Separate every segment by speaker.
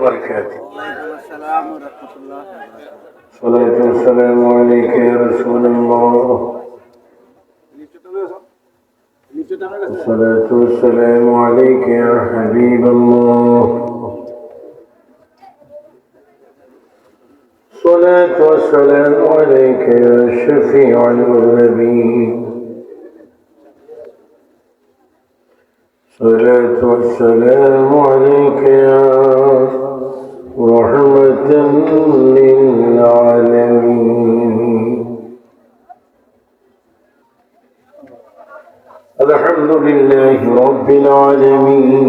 Speaker 1: وبركاته. صلاة والسلام عليك يا رسول الله. الصلاة والسلام عليك يا حبيب الله. الصلاة والسلام عليك يا شفيع المذنبين. الصلاة والسلام عليك يا رحمة للعالمين. الحمد لله رب العالمين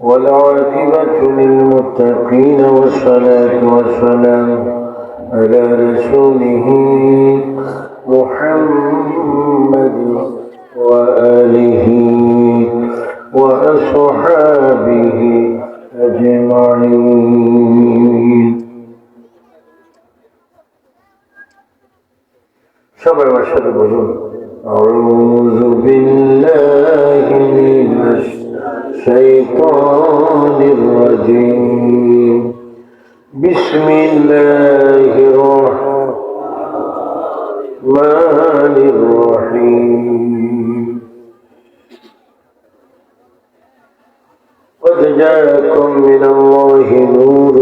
Speaker 1: والعاقبة للمتقين والصلاة والسلام على رسوله محمد وآله وأصحابه أجمعين. সবাই আমার সাথে বলুন أعوذ بالله من الشيطان الرجيم. بسم الله الرحمن الرحيم. قد جاءكم من الله نور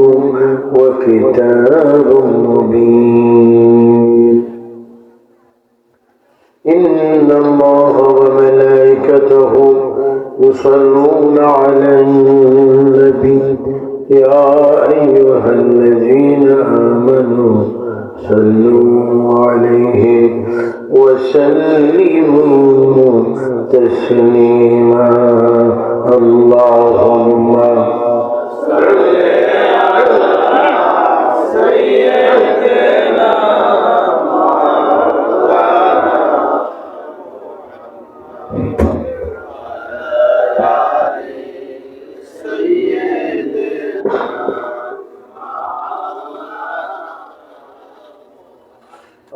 Speaker 1: وكتاب مبين. إن الله وملائكته يصلون على النبي يا أيها الذين آمنوا صلوا عليه وسلموا تسليما. اللهم صل على سيدنا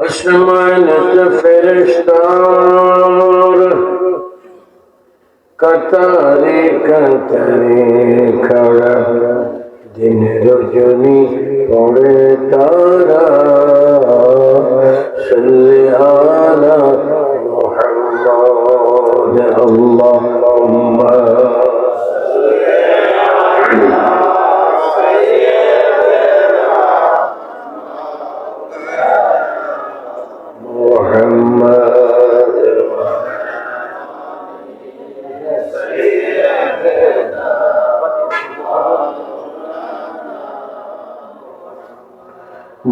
Speaker 1: আসমানত ফেরেশতার কাতারে কাতারে খাড়া দিন রজনী পড়ে তারা সাল্লি আলা মুহাম্মদ। আল্লাহুম্মা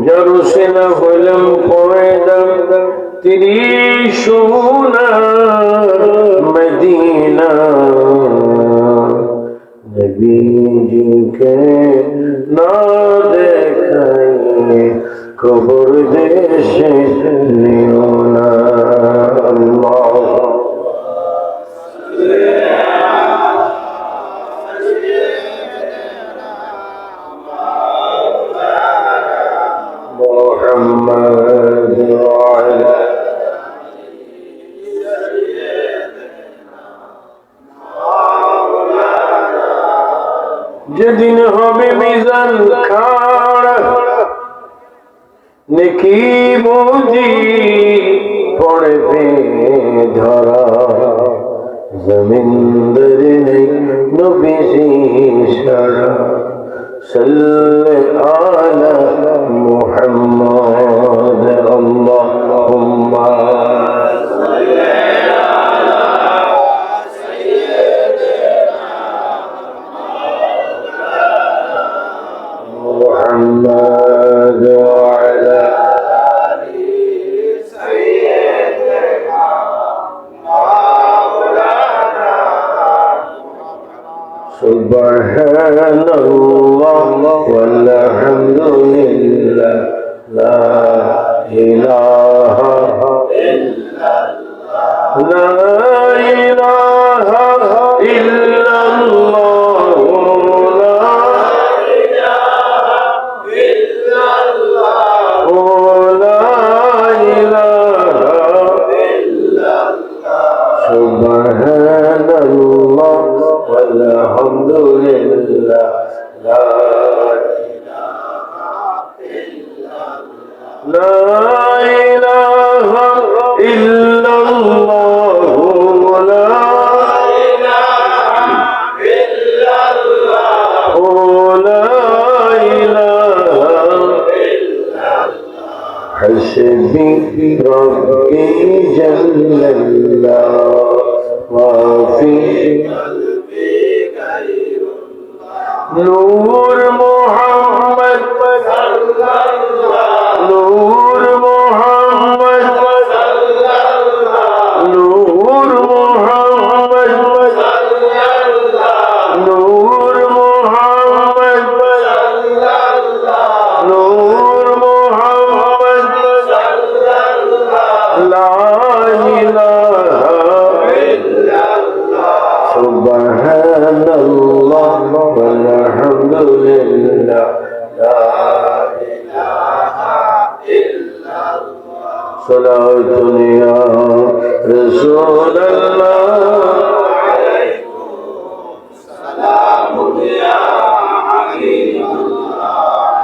Speaker 1: জরুসেনা হইলাম পয়দা তিরিশুনা মদিনা নবীজিকে না দেখাইয়ে কবর দেশে নিও না। আল্লাহ যেদিন হবে মিজান খাড়া নেকি বুঝি পড়বে ধরা জমিন্দর নেই নবীজি সারা সাল্লি আলা মুহাম্মদ। আল্লাহুম্মা Subhanallah walhamdulillah la ilaha illallah la ilaha illallah la ilaha illallah la ilaha illallah. Subhanallah walhamdulillah حسبي ربي جل الله وفي قلبي خير الله نور محمد صلى الله نور محمد صلى الله نور محمد صلى الله نور محمد صلى الله نور محمد لا إله إلا الله سبحان الله والحمد لله لا إله إلا الله صلاة يا رسول الله عليكم سلام يا حبيب الله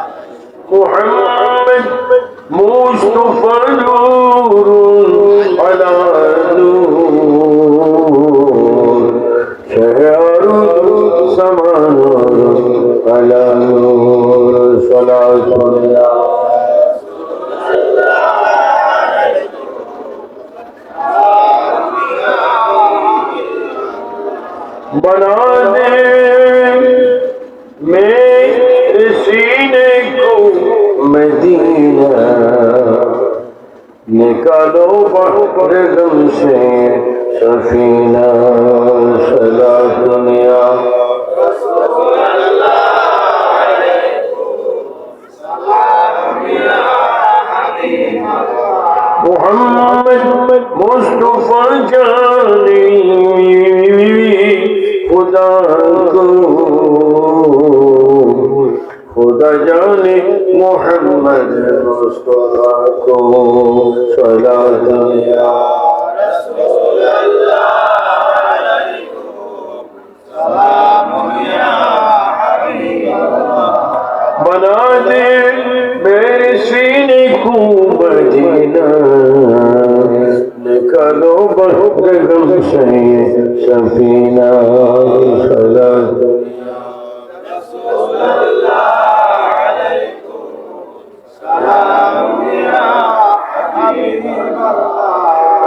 Speaker 1: محمد مصطفى نور على نور شهر سمان على نور صلاة الله बना दे मेरे सीने को मदीना निकालो बहरदम से सफीना सदा दुनिया मोहम्मद मुस्तफा जानी खुदा को खुदा जाने मोहम्मद मुस्तफा को सलात या रसूल अल्लाह अलैकुम सलाम या हबीब अल्लाह बना दे मेरे सीने को मदीना निकालो बहरदम से सफीना सलात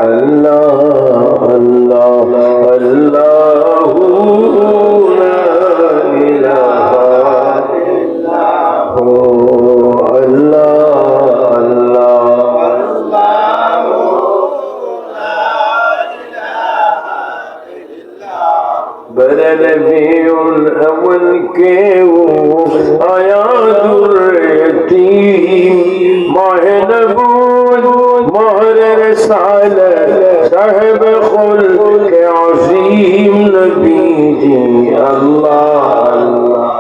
Speaker 1: अल्लाह अल्लाह अल्लाह ला इलाहा इल्लल्लाह अल्लाह अल्लाह अल्लाह ला इलाहा इल्लल्लाह बरनबीउल अव्वल के वो आया दुर्यतीम माह नबूत महर रसालत साहिब खुल्क अज़ीम नबी जी अल्लाह अल्लाह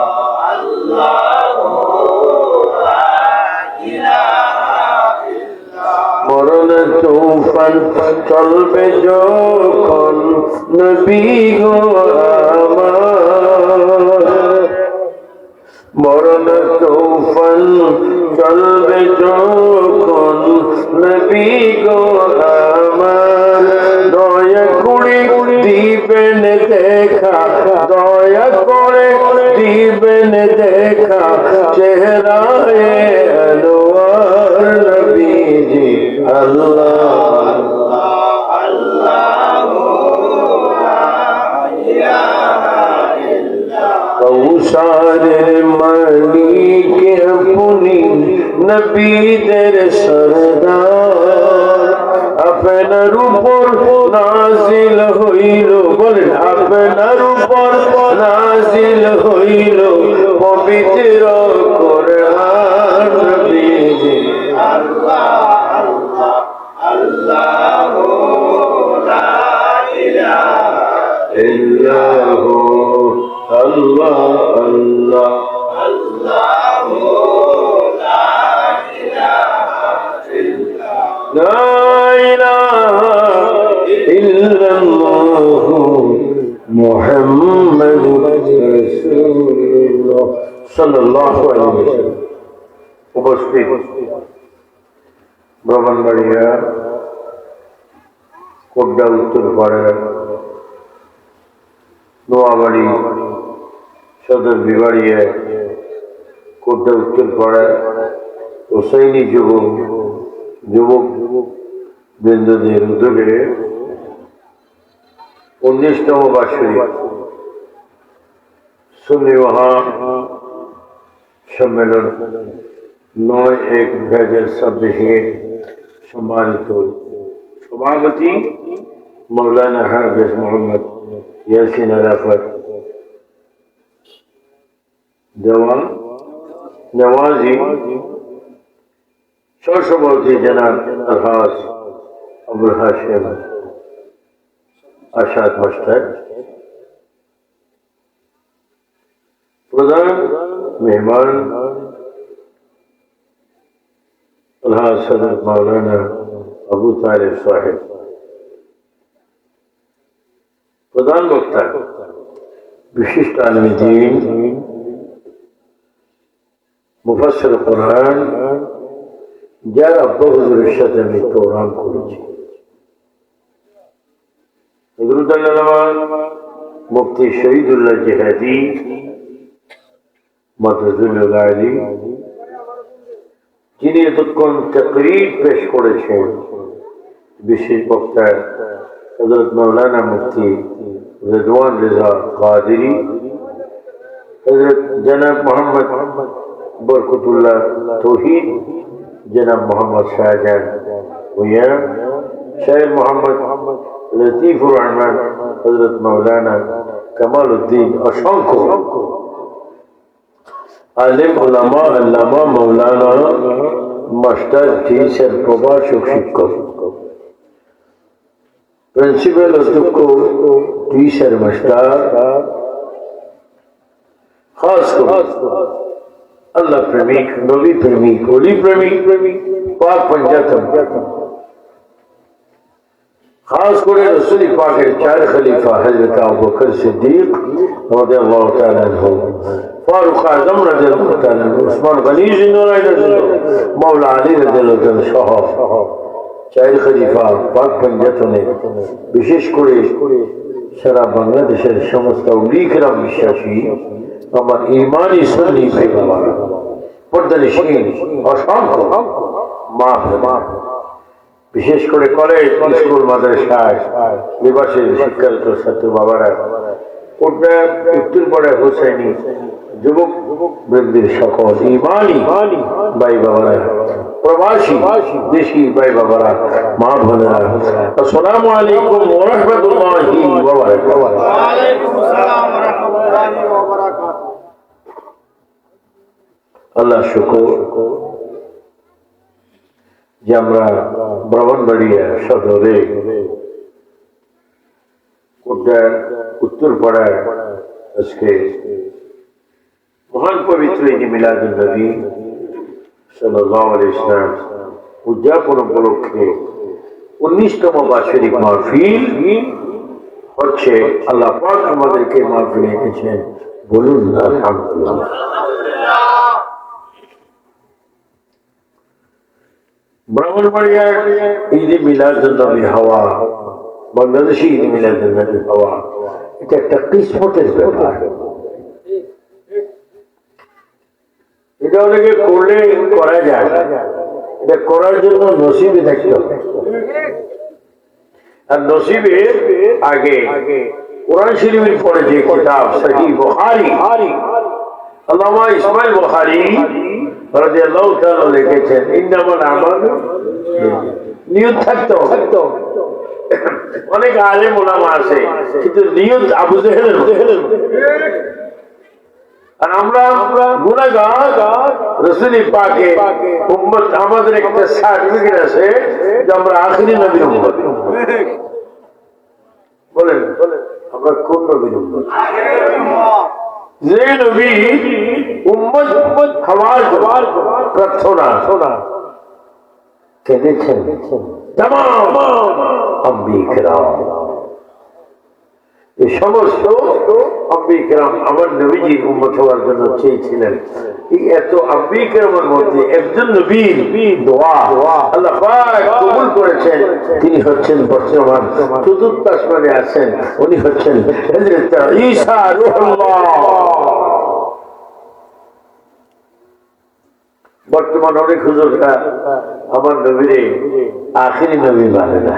Speaker 1: মরণ তুফান চলবে যখন নবী গো আমার মরণ তুফান চলবে যখন নবী গো আমার দয়া করে দিবেন দেখা দয়া করে দিবেন দেখা চেহারায়ে আনোয়ার নবীজি আল্লাহ কৌসারের মালিক আপনি নবীদের সরদার আপনার উপর নাজিল হইল বলেন আপনার উপর নাজিল হইল পবিত্র কোরআন নবীজি আল্লাহ আল্লাহ আল্লাহ লা ইলাহা ইল্লাহু আল্লাহ আল্লাহ আল্লাহ লা ইলাহা ইল্লাল্লাহ লা ইলাহা ইল্লাল্লাহ মুহাম্মাদুর রাসূলুল্লাহ সাল্লাল্লাহু আলাইহি ওয়াসাল্লাম। উপস্থিত ব্রাহ্মণবাড়িয়া কোড্ডা উত্তরপাড়া নোয়াবাড়ি সদর বিবাড়িয়া কোড্ডা উত্তরপাড়া হোসাইনি যুবক বৃন্দদের উদ্যোগে 19তম বার্ষিক সুন্নি মহা সম্মেলন 9/1/2026 সম্মানিত সভাপতি মৌলানা হাফেজ মোহাম্মদ ইয়াসিন আরাফাত দেওয়ান নওয়াজি, সহসভাপতি জনাব আলহাজ আবুল হাশেম আশাদ মাস্টার, প্রধান মেহমান আলহাজ হযরত মাওলানা আবু তালেব সাহেব, প্রধান বক্তা বিশিষ্ট আলেম দ্বীন মুফাসসির কোরআন, যার আব্বা হুজুরের সাথে আমি প্রোগ্রাম করেছি, মুফতি শহীদুল্লাহ জিহাদি মাদ্রাসুল আলী, যিনি এতক্ষণ তাকরীর পেশ করেছেন, বিশেষ বক্তা হযরত মাওলানা মুফতি রিদওয়ান রেজা কাদেরী, হযরত জনাব মোহাম্মদ বরকতুল্লাহ তৌহিদ, জনাব মোহাম্মদ শাহজাহান ভুঁইয়া, শাহের মোহাম্মদ লতিফুর রহমান, হযরত মাওলানা কামাল উদ্দিন, অসংখ্য আলেম ওলামা, আল্লামা, মাওলানা, মাস্টার, টিচার, প্রভাষক, শিক্ষক, প্রিন্সিপাল, অধ্যক্ষ, টিচার, মাস্টার, খাস করে আল্লাহ প্রেমিক, নবী প্রেমিক, ওলি প্রেমিক, পাক পঞ্জাতন, খাস করে রাসূল পাকের 4 খলিফা হযরত আবু বকর সিদ্দিক রাদিয়াল্লাহু তাআলা আনহু, ফারুক আযম রাদিয়াল্লাহু তাআলা আনহু, উসমান গনি জিন্নাহ, মাওলা আলী রাদিয়াল্লাহু তাআলা সহ 4 খলিফা পাক পঞ্জাতনে, বিশেষ করে সারা বাংলাদেশের সমস্ত ওলি কিরাম বিশ্বাসী আমার ইমানি সুন্নি ভাই বাবারা, পর্দানিশীন অসংখ্য মা, বিশেষ করে কলেজ, স্কুল, মাদ্রাসায় নিবাসের শিক্ষারত ছাত্র বাবারা, কোড্ডা উত্তরপাড়া হোসাইনি যুবক বৃন্দের সকল ইমানি ভাই বাবারা, প্রবাসী দেশি ভাই বাবারা, মা বোনেরা, আসসালামু আলাইকুম ওয়া রাহমাতুল্লাহি ওয়া বারাকাতুহু। ওয়া আলাইকুম আসসালাম ওয়া রাহমাতুল্লাহি ওয়া বারাকাতুহু। আল্লাহ শুকর যে আমরা ব্রাহ্মণবাড়িয়া সদরে কোড্ডা উত্তরপাড়ায় আজকে মহান পবিত্র ঈদ মিলাদুন নবী সাল্লাল্লাহু আলাইহি ওয়াসাল্লাম উদযাপন উপলক্ষে 19তম বার্ষিক মাহফিল হচ্ছে। আল্লাহ পাক আমাদেরকে মাহফিলে এনেছেন, বলুন আলহামদুলিল্লাহ। ব্রাহ্মণবাড়িয়ার ঈদ মিলাদুন নবী হওয়া, বাংলাদেশি ঈদ মিলাদুন নবী হওয়া, এটা একটা কিসমতের ব্যাপার। এটা অনেকে করলে করা যায়, এটা করার জন্য নসিবে থাকতে হবে। আর নসিবের আগে কোরআন শরীফের পরে যে কিতাব সহিহ বুখারী, আল্লামা ইসমাইল বুখারী রাদিয়াল্লাহু তাআলা লিখেছেন, ইন্নামাল আমালু নিয়ত থাকতে হবে। অনেক আলেম ওলামা আছে কিন্তু নিয়ত আবু জেহেলের। আর আমরা গুনাহগার, রাসূল পাকের উম্মত, আমাদের একটা সার্টিফিকেট আছে যে আমরা আখিরি নবীর উম্মত। বলেন আমরা কোন নবীর উম্মত? যে নবী উম্মত হওয়ার প্রার্থনা কেঁদেছেন তামাম আম্বিয়া কিরাম, এই সমস্ত আম্বিয়া কেরাম আমার নবীজির উম্মত হওয়ার জন্য চেয়েছিলেন। এই এত আম্বিয়া কেরামের মধ্যে একজন নবীর দোয়া আল্লাহ পাক কবুল করেছেন। তিনি হচ্ছেন বর্তমান চতুর্থ আসমানে আছেন, উনি হচ্ছেন হযরত ঈসা রূহুল্লাহ। বর্তমান অনেক হুজুররা আমার নবীরে আখিরি নবী মানে না,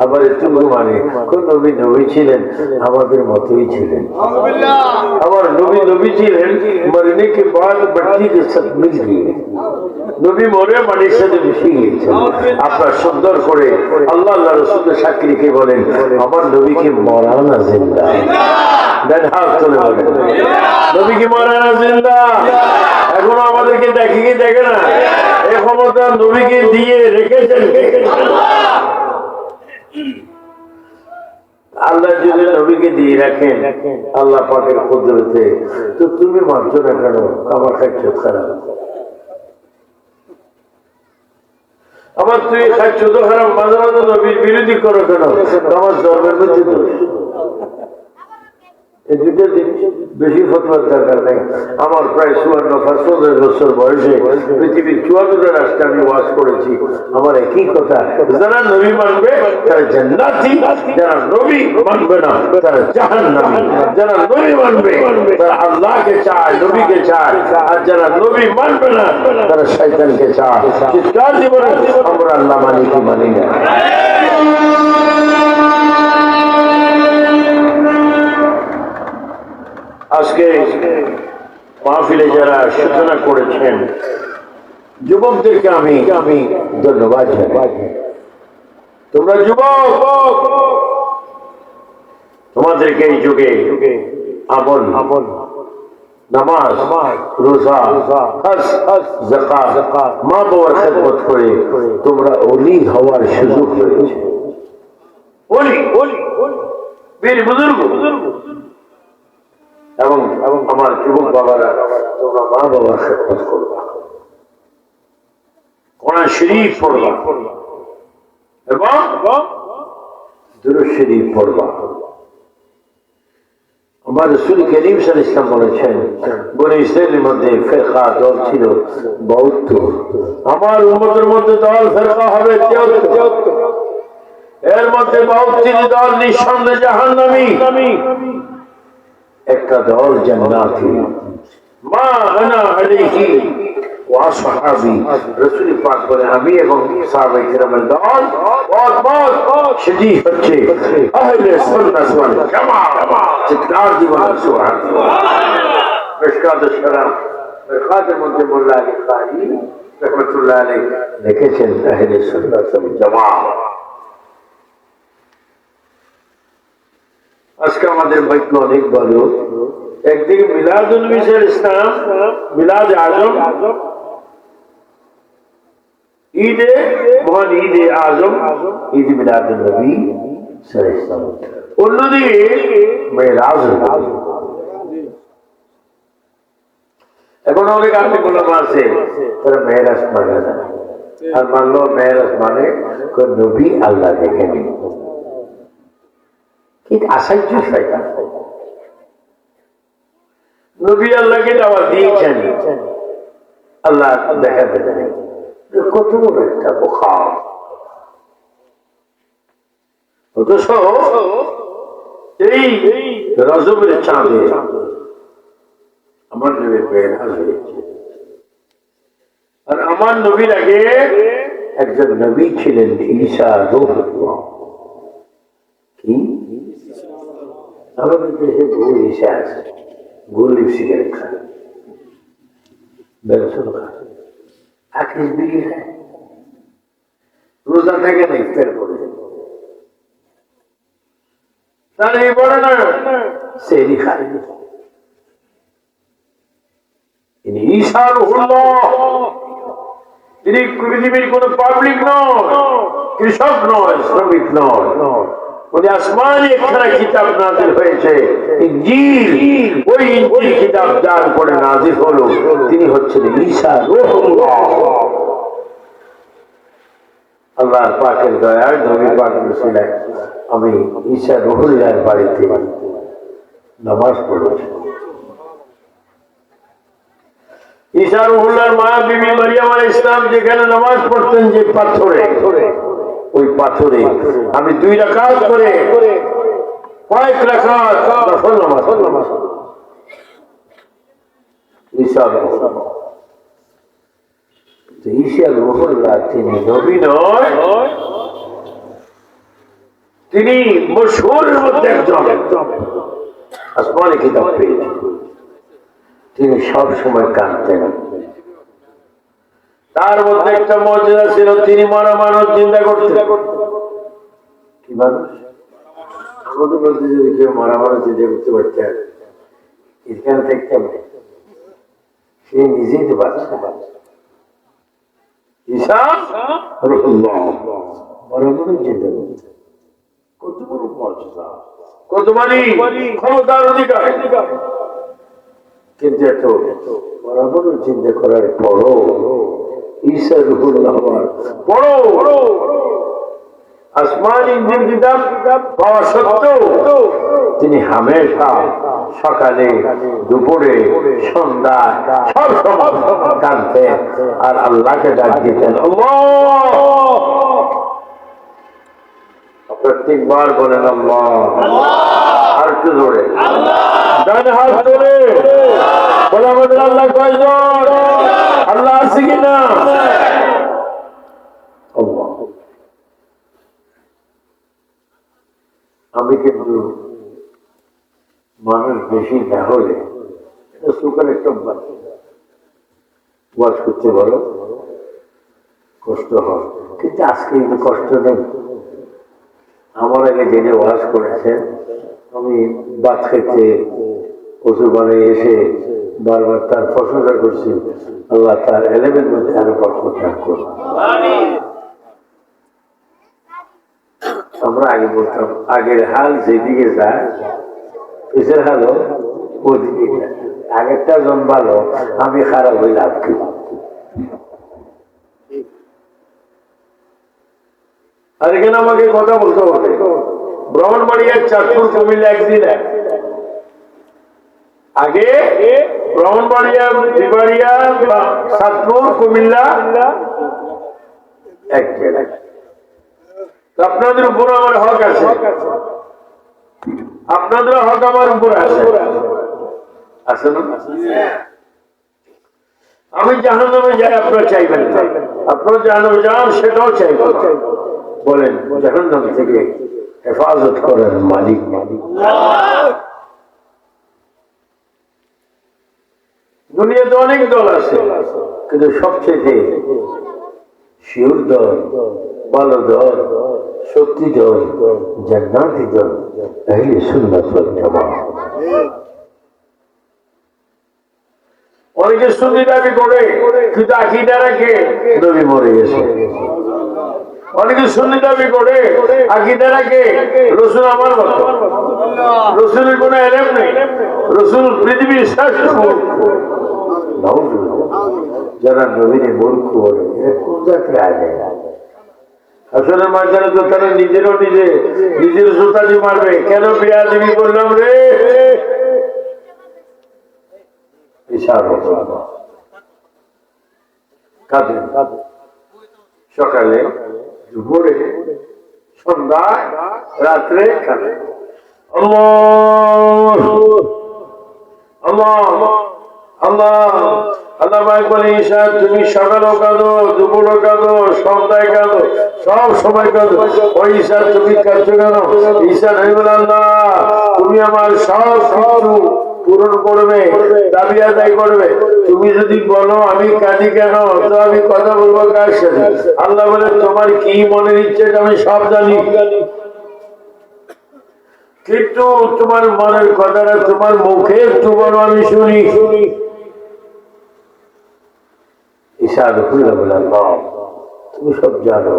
Speaker 1: আবার এটুকু মানে কোন নবী নবী ছিলেন আমাদের মতোই ছিলেন। আবার নবী নবী ছিলেন মরনে के बाद बच्ची के साथ मिल गए, নবী মরে মাটির সাথে মিশে গিয়েছেন। আপনার সুন্দর করে আল্লাহ আল্লাহ রাসূলের সাক্ষীকে বলেন আমার নবী কি মরা না জিন্দা? দেন হাত তুলে বলেন নবী কি মরা না জিন্দা? এখন আমাদেরকে দেখে না, এই ক্ষমতা নবীকে দিয়ে রেখেছেন আল্লাহ। যদি নবীকে দিয়ে রাখেন আল্লাহ পাকের কুদরতে, তো তুমি মানছো না কেন? আমার খাচ্ছ খারাপ, আবার তুই খাচ্ছ তো খারাপ, মাঝে মাঝে নবীর বিরোধী করো কেন? আমার ধর্মের মধ্যে দোষ। এই দুটো জিনিস বেশি ফতোয়ার দরকার নেই। আমার প্রায় 54-55 বছর বয়সে পৃথিবীর 74 রাষ্ট্রে আমি ওয়াজ করেছি। আমার একই কথা, যারা নবী মানবে তারা জান্নাতি, যারা নবী মানবে না তারা জাহান্নামী। যারা নবী মানবে তারা আল্লাহকে চায়, নবীকে চায়, আর যারা নবী মানবে না তারা শয়তানকে চায়। চিৎকার দিয়ে বলেন আমরা আল্লাহ মানি কি মানি না? আজকে মাহফিলে যারা সূচনা করেছেন যুবকদেরকে আমি ধন্যবাদ জানাই। তোমরা যুবক, তোমাদেরকে এই যুগে আমল, নামাজ, রোজা, হজ, যাকাত, মা বাবার খেদমত করে তোমরা ওলি হওয়ার সুযোগ হয়েছে। ওলি বীর বুজুর্গ এবং আমার যুবক বাবারা তোমরা মা বাবার খেদমত করবা, কোরআন শরীফ পড়বা এবং দুরূদ শরীফ পড়বা। আমার রাসূল করিম সাল্লাল্লাহু আলাইহি ওয়াসাল্লাম বলেছেন বনী ইসরাঈলের মধ্যে ফিরকা দল ছিল 72, আমার উম্মতের মধ্যে দল ফিরকা হবে 73। এর মধ্যে 72 দল নিঃসন্দেহে জাহান্নামী, একটা দল জান্নাতি। মা আনা আলাইহি ওয়া আসহাবি, রাসূল পাক বলে আমি এবং সাহাবায়ে কেরামের দল সেটি হচ্ছে আহলে সুন্নাত ওয়াল জামাত। চিৎকার দিয়ে বলেন সুবহানাল্লাহ। মিশকাত আশ-শরাফ মিশকাতের মধ্যে মোল্লা আলী কারি রাহমাতুল্লাহ আলাইহি লিখেছেন আহলে সুন্নাত ওয়াল জামাত। আজকে আমাদের বাক্য অনেক বড়। একদিকে মিলাদুন নবী ইসলাম, মিলাদ আজম, ঈদে মহান ঈদে আজম, ঈদ মিলাদুন নবী ইসলাম। অন্যদিকে মেরাজ। এখন অনেক আলেম ওলামা আছে তারা মেরাজ মানে না, আর মানলো মেরাজ মানে নবী আল্লাহ দেখেনি। ঠিক আশ্চর্য শয়তান। নবী আল্লাহকে দাওয়াত দিয়েছেন, আল্লাহ দেখাতে দেন। কত বড় একটা বোকা! অথচ এই রজবের চাঁদে আমার নবীর মেরাজ হয়েছে। আর আমার নবীর আগে একজন নবী ছিলেন ঈসা রূহুল্লাহ। কি আমাদের দেশে বহু ঈসা আছে, গোল সিগারেট খায়, বেরোসন খায়, আকিস বিড়ি খায়, রোজা থাকে না, ইফতার করে তাহলে এই বড় না সেহরি খায়। তিনি ঈসা রূহুল্লাহ, তিনি পৃথিবীর কোন পাবলিক নয়, কৃষক নয়, শ্রমিক নয়। উনি আসমানে একখানা কিতাব নাজিল হয়েছে ইনজিল, ওই ইনজিল কিতাব যার উপরে নাজিল হলো তিনি হচ্ছেন ঈসা রূহুল্লাহ। আল্লাহর পাকের দয়ায় নবী পাক বলেছিলেন আমি ঈসা রুহুল্লাহর বাড়িতে নামাজ পড়েছি। ঈসা রুহুল্লাহর মা বিবি মারিয়াম আলাইহিস সালাম যেখানে নামাজ পড়তেন যে পাথরে, ওই পাথরে আমি 2 রাকাত করে কয়েক রাকাত নফল নামাজ ঈসা ঈসা রুহুল্লাহ তিনি নবী নয়, তিনি মশহুরের মধ্যে একজন আসমানি কিতাব পেয়েছেন। তিনি সব সময় কাঁদতেন। তার মধ্যে একটা মর্যাদা ছিল, তিনি মরা মানুষ চিন্তা করতেন। কি মানুষ? আমাদের মধ্যে যদি কেউ মরা মানুষ চিন্তা করতে পারতেন, এখানে দেখতাম সে নিজেই তো বাঁচতে পারত। ঈসা রুহুল্লাহ মরা মানুষ চিন্তা করতেন। কত বড় মর্যাদা, কত বাড়ি ক্ষমতার অধিকার। কিন্তু এত বরাবর চিন্তা করার পরও ঈসা রুহুল্লাহ বড় আসমানি ইনজিল কিতাব পাওয়া সত্ত্বেও তিনি হামেশা সকালে দুপুরে সন্ধ্যা সব সময় কাঁদতেন আর আল্লাহকে ডাক দিতেন। প্রত্যেকবার বলেন আল্লাহ, আর একটু জোরে ডান হাত ধরে বলে আমাদের আল্লাহ কয়জন? আল্লাহ আছে কিনা? আমি কিন্তু মানুষ বেশি না হলে এটা সুখের একটা ওয়াজ করতে বলো কষ্ট হয়, কিন্তু আজকে কিন্তু কষ্ট নেই। আমার আগে জেনে ওয়াজ করেছেন, আমি ভাত খেতে পশু বানিয়ে এসে বারবার তার প্রশংসা করছি। আল্লাহ তার এলেমের মধ্যে আরো বরকত দান করুন। আমরা আগে বলতাম আগের হাল যেদিকে যায় পিছের হালও ওদিকে যায়। আগেরটা জন্মালো আমি খারাপ হই লাভ কি? আর এখানে আমাকে কথা বলতে হবে। ব্রাহ্মণবাড়িয়ার চাঁদপুর কুমিল্লা একদিন আগে ব্রাহ্মণবাড়িয়া বিবাড়িয়া চাঁদপুর কুমিল্লা এক জায়গায়। আপনাদের উপর আমার হক আছে, আপনাদের হক আমার উপর আছে, আছে না? আমি জাহান্নামে যাই, আপনারা চাইবেন না। আপনারা জাহান্নামে যান, সেটাও চাইবেন। বলেন জাহান্নাম থেকে হেফাজত করেন মালিক। দুনিয়াতে অনেক দল আছে, কিন্তু সবচেয়ে শিউর দল, ভালো দল, সত্যি দল, জান্নাতি দল আহলে সুন্নাত ওয়াল জামাত। অনেকে সুন্নি দাবি করে কিন্তু আকীদা রাখে নবী মরে গেছে। অনেকে সুন্নি দাবি করে আকীদা রাখে রাসূল আমার মতো। রাসূলের কোনো ইলম নেই, রাসূল পৃথিবীর শ্রেষ্ঠ মূর্খ। যারা নবীরে মূর্খ বলে এরা কোন জাতির আগে? আসলে ময়দানে তো তারা নিজেরও নিজের জুতানি মারবে। কেন বেয়াদবি করলাম রে? সকালে দুপুরে সন্ধ্যায় রাত্রে কাঁদে। আল্লাহ বলে ঈশা তুমি সকালও কাঁদো, দুপুরও কাঁদো, সন্ধ্যায় কাঁদো, সব সময় কাঁদো। ওই ঈশা তুমি কাঁদছো কেন? ঈশা নবী বলে আল্লাহ তুমি আমার সব কিছু পূরণ করবে, দাবি আদায় করবে। তুমি যদি বলো আমি কাঁদি কেন, তো আমি কথা বলবো কার সাথে? আল্লাহ বলে তোমার কি মনের ইচ্ছে আমি সব জানি, কিন্তু তোমার মনের কথাটা তোমার মুখে একটু বলো আমি শুনি। ঈশা রুহুল্লাহ বলে আল্লাহ তুমি সব জানো,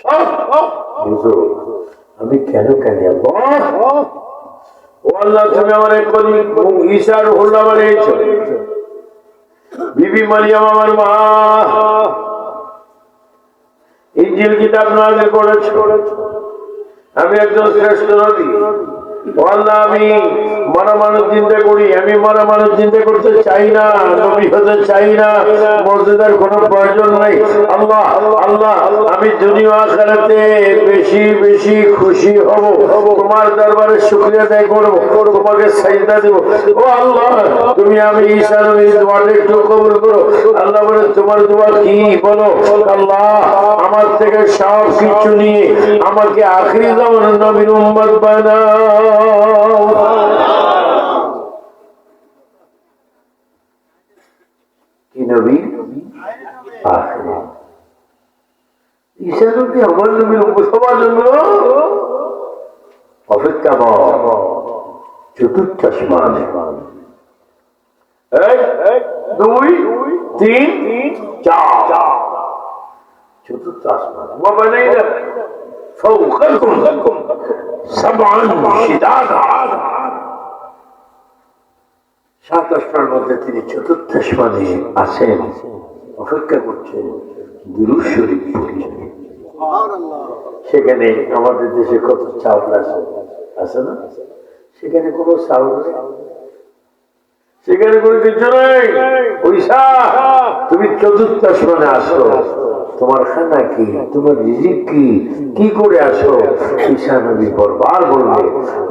Speaker 1: সব বুঝো, আমি কেন কাঁদি? ও আল্লাহ তুমি আমার ঈশা রুহুল্লাহ বানিয়েছো, বিবি মারিয়াম আমার মা, ইনজিল কিতাব নাযিল করেছো, আমি একজন শ্রেষ্ঠ নবী। আল্লাহ, আমি মরা মানুষ চিন্তা করি, আমি মরা মানুষ চিন্তা করতে চাই না, নবী হতে চাই না, মর্যাদার কোনো প্রয়োজন নাই। আল্লাহ আল্লাহ, আমি দুনিয়া আখিরাতে বেশি বেশি খুশি হব, তোমার দরবারে শুকরিয়া আদায় করব, তোমাকে সাজদা দেব। ও আল্লাহ, তুমি আমি ঈসা নবীর দোয়াটা একটু কবুল করো। আল্লাহ বলে, তোমার দোয়া কি বলো? আল্লাহ, আমার থেকে সব কিছু নিয়ে আমাকে আখিরি জামানার নবীর উম্মত বানাও। কি নবী? আখিরি ঈসা নবী আমার নবীর উম্মত সবার জন্য অপেক্ষা চতুর্থ আসমানে। 1 2 3 4 চতুর্থ আসমান। وبنينا فوقكم سبعا شدادا। 7 আসমানের মধ্যে তিনি চতুর্থ আসমানে আছেন, অপেক্ষা করছেন দুরূদ শরীফ পড়ছেন। সেখানে আমাদের দেশে কত চাউল আছে না? সেখানে কোনো চাউল নেই, সেখানে কোনো কিছু নেই। পয়সা, তুমি চতুর্থ আসমানে আসো, তোমার খানা কি, তোমার রিজিক কি, কি করে আসো? ঈসা নবী বারবার বলবে,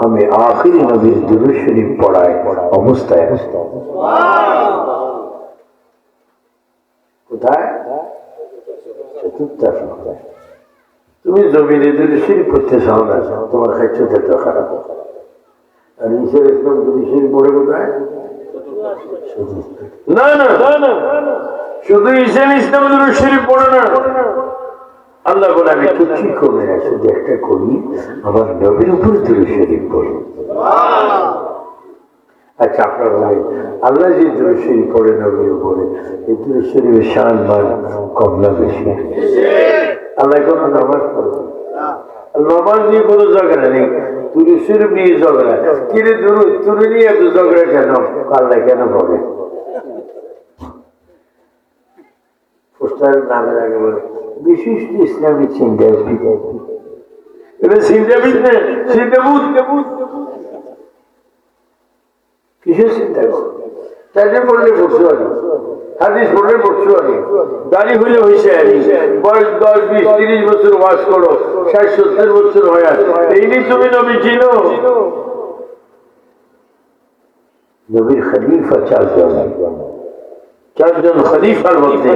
Speaker 1: আমি আখিরি নবীর দুরূদ শরীফ পড়ায় অবস্থায় আসতাম। কোথায়? চতুর্থ আসমানে। তুমি জমিনে দুরূদ শরীফ পড়তে চাও না, তোমার খাদ্য তো খারাপ। আর ঈসা ইসলাম দুরূদ শরীফ পড়ে কোথায়? না না, শুধু ঈসা ইসলাম দুরূদ শরীফ পড়ে না। আল্লাহ বলে, আমি কিছুই কমে না, শুধু একটা করি, আমার নবীর উপর দুরূদ শরীফ পড়ি। আচ্ছা, আপনারা বলেন, আল্লাহ যে দুরূদ শরীফ পড়ে নবীর উপরে, এই দুরূদ শরীফের শান মান কম না বেশি? আল্লাহ কোনো নামাজ পড়ে, নামাজ নিয়ে কোনো ঝগড়া নেই, দুরূদ শরীফ নিয়ে ঝগড়া। কিরে দুরূদ, তুই নিয়ে এত ঝগড়া কেন? আল্লাহ কেন পড়ে? পোস্টারের নামের আগে বলে বিশিষ্ট ইসলামী চিন্তাবিদ। এটা চিন্তাবিদ না, চিন্তাবুদ। কিসের চিন্তা করো? চাকরি পড়লে পড়ছো আনি, হাদিস পড়লে পড়ছো আনি, দাড়ি হইলে হয়েছে আনি, বয়স 10 20 30 বছর ওয়াজ করো, 60 70 বছর হয়ে আসে, এই নিয়ে তুমি নবী চিনো? নবীর খলিফা 4 জন, 4 জন খলিফার মধ্যে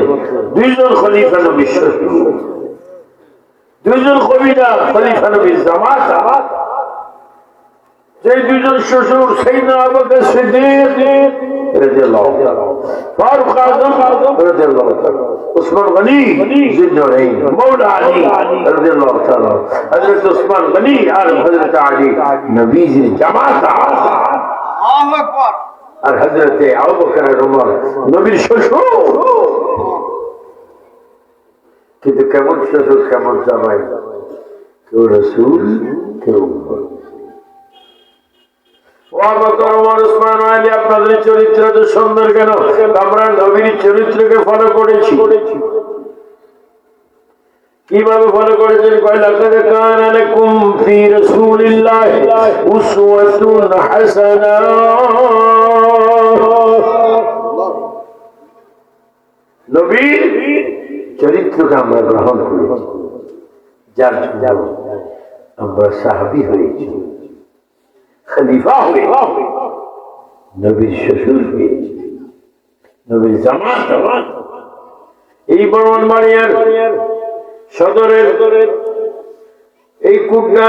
Speaker 1: 2 জন খলিফা নবীর শ্বশুর, 2 জন খলিফা নবীর জামাতা। যে 2 জন শ্বশুর, সাইয়েদনা আবু বকর সিদ্দিক রাদিয়াল্লাহু তাআলা, ফারুক আযম রাদিয়াল্লাহু তাআলা, উসমান গনি জিন্নুরাইন, মাওলা আলী রাদিয়াল্লাহু তাআলা, হযরত উসমান গনি আর হযরত আলী নবীজির জামাতা। আল্লাহু আকবার। আর হযরত আবু বকর আর ওমর নবীর শ্বশুর। কিন্তু কেমন শ্বশুর, কেমন জামাই? কেউ রাসূল, কেউ উম্মত। আপনাদের চরিত্র তো সুন্দর কেন? আমরা নবীর চরিত্রকে ফলো করেছি। কিভাবে ফলো করেছেন? লাকাদ কানা লাকুম ফি রাসূলিল্লাহি উসওয়াতুন হাসানাহ। নবীর চরিত্রকে আমরা গ্রহণ করেছি, যার জন্য আমরা সাহাবী হয়েছি, খলিফা হয়ে, নবীর শ্বশুর হয়েছি, নবীর জামাত। এই ব্রাহ্মণবাড়িয়ার সদরের এই কুটনা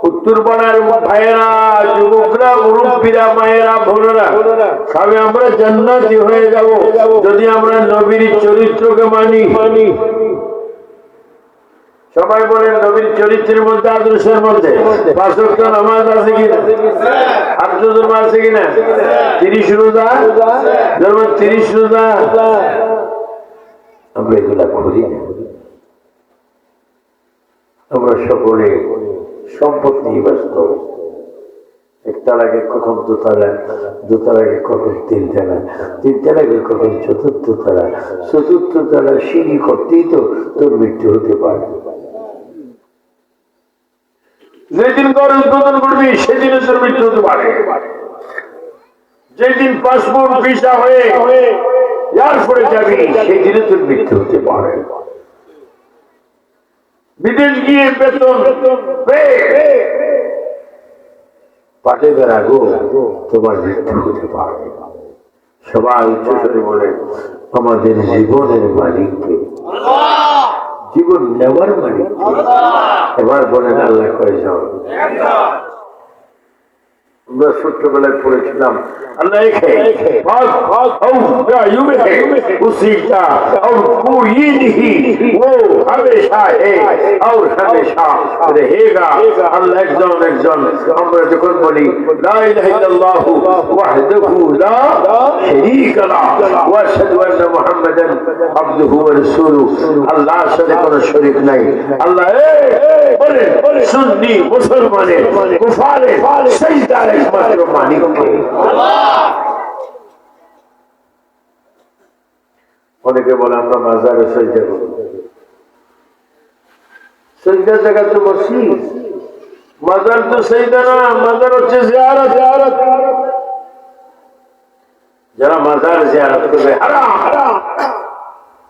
Speaker 1: উত্তরপাড়ার ভাইয়েরা, যুবকরা, মুরব্বীরা, মায়েরা, বোনেরা, সবে আমরা জান্নাতি হয়ে যাব যদি আমরা নবীর চরিত্রকে মানি। সবাই বলেন, নবীর চরিত্রের মধ্যে, আদর্শের মধ্যে 5 ওয়াক্ত নামাজ আছে কিনা? 8 জমা আছে কিনা? 30 রোজা, যেমন 30 রোজা আমরা এগুলা করি না। আমরা সকলে সম্পদ নিয়ে ব্যস্ত, একতলাকে কখন দোতলা, দোতলাকে কখন তিনতলা, তিনতলাকে কখন চতুর্থ তলা, চতুর্থ তলা সিঁড়ি করতেই তো তোর মৃত্যু হতে পারে। যেদিন ঘর উদ্বোধন করবি সেদিনে তোর মৃত্যু হতে পারে। যেদিন পাসপোর্ট ভিসা হয়ে এয়ারপোর্টে যাবি সেই দিনে তোর মৃত্যু হতে পারে। বিদেশ গিয়ে বেতন পাটে বেড়াগো তোমার মৃত্যু হতে পারে। সবাই উচ্চস্বরে বলে আমাদের জীবনের মালিককে, জীবন নেওয়ার মালিক। এবার বলেন আল্লাহ কয়জন? আমরা ছোট্টবেলায় পড়েছিলাম अल्लाह एक है उसी का और कोई नहीं, वो हमेशा है और हमेशा रहेगा। अल्लाह एक जन আমরা যখন বলি লা ইলাহা ইল্লাল্লাহু ওয়াহদাহু লা শারীকা লাহু ওয়া আশহাদু আন্না মুহাম্মাদান আবদুহু ওয়া রাসূলুহু, আল্লাহর সাথে কোনো শরীক নাই। আল্লাহ বলেন সুন্নি মুসলমানের কুফারের সিজদার একমাত্র মালিক কে? অনেকে বলে আমরা মাজারে সিজদা করি। সিজদার জায়গা তো মসজিদ, মাজার তো সিজদা না, মাজার হচ্ছে জিয়ারত। যারা মাজার জিয়ারত করবে হারাম,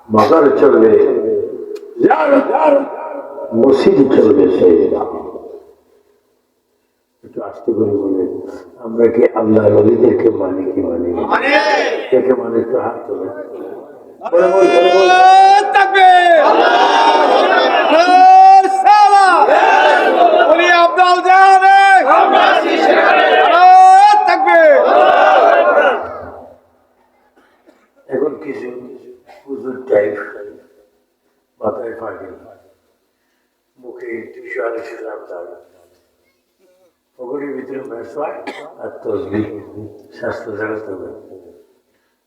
Speaker 1: মাজার চলবে জিয়ারত, মসজিদ চলবে সিজদা। একটু আসতে করে বলে আমরা কি আল্লাহ নবীদেরকে মানি কি মানি? কে মানে একটু হাত তোলে। এখন কিছু হুজুর টাইপ মাথায় ফাঁকি, মুখে 240 গ্রাম দাঁড়া, ওগুলির ভিতরে ব্যবসায় আর তসবিহ, স্বাস্থ্য জাগ্রত হবে।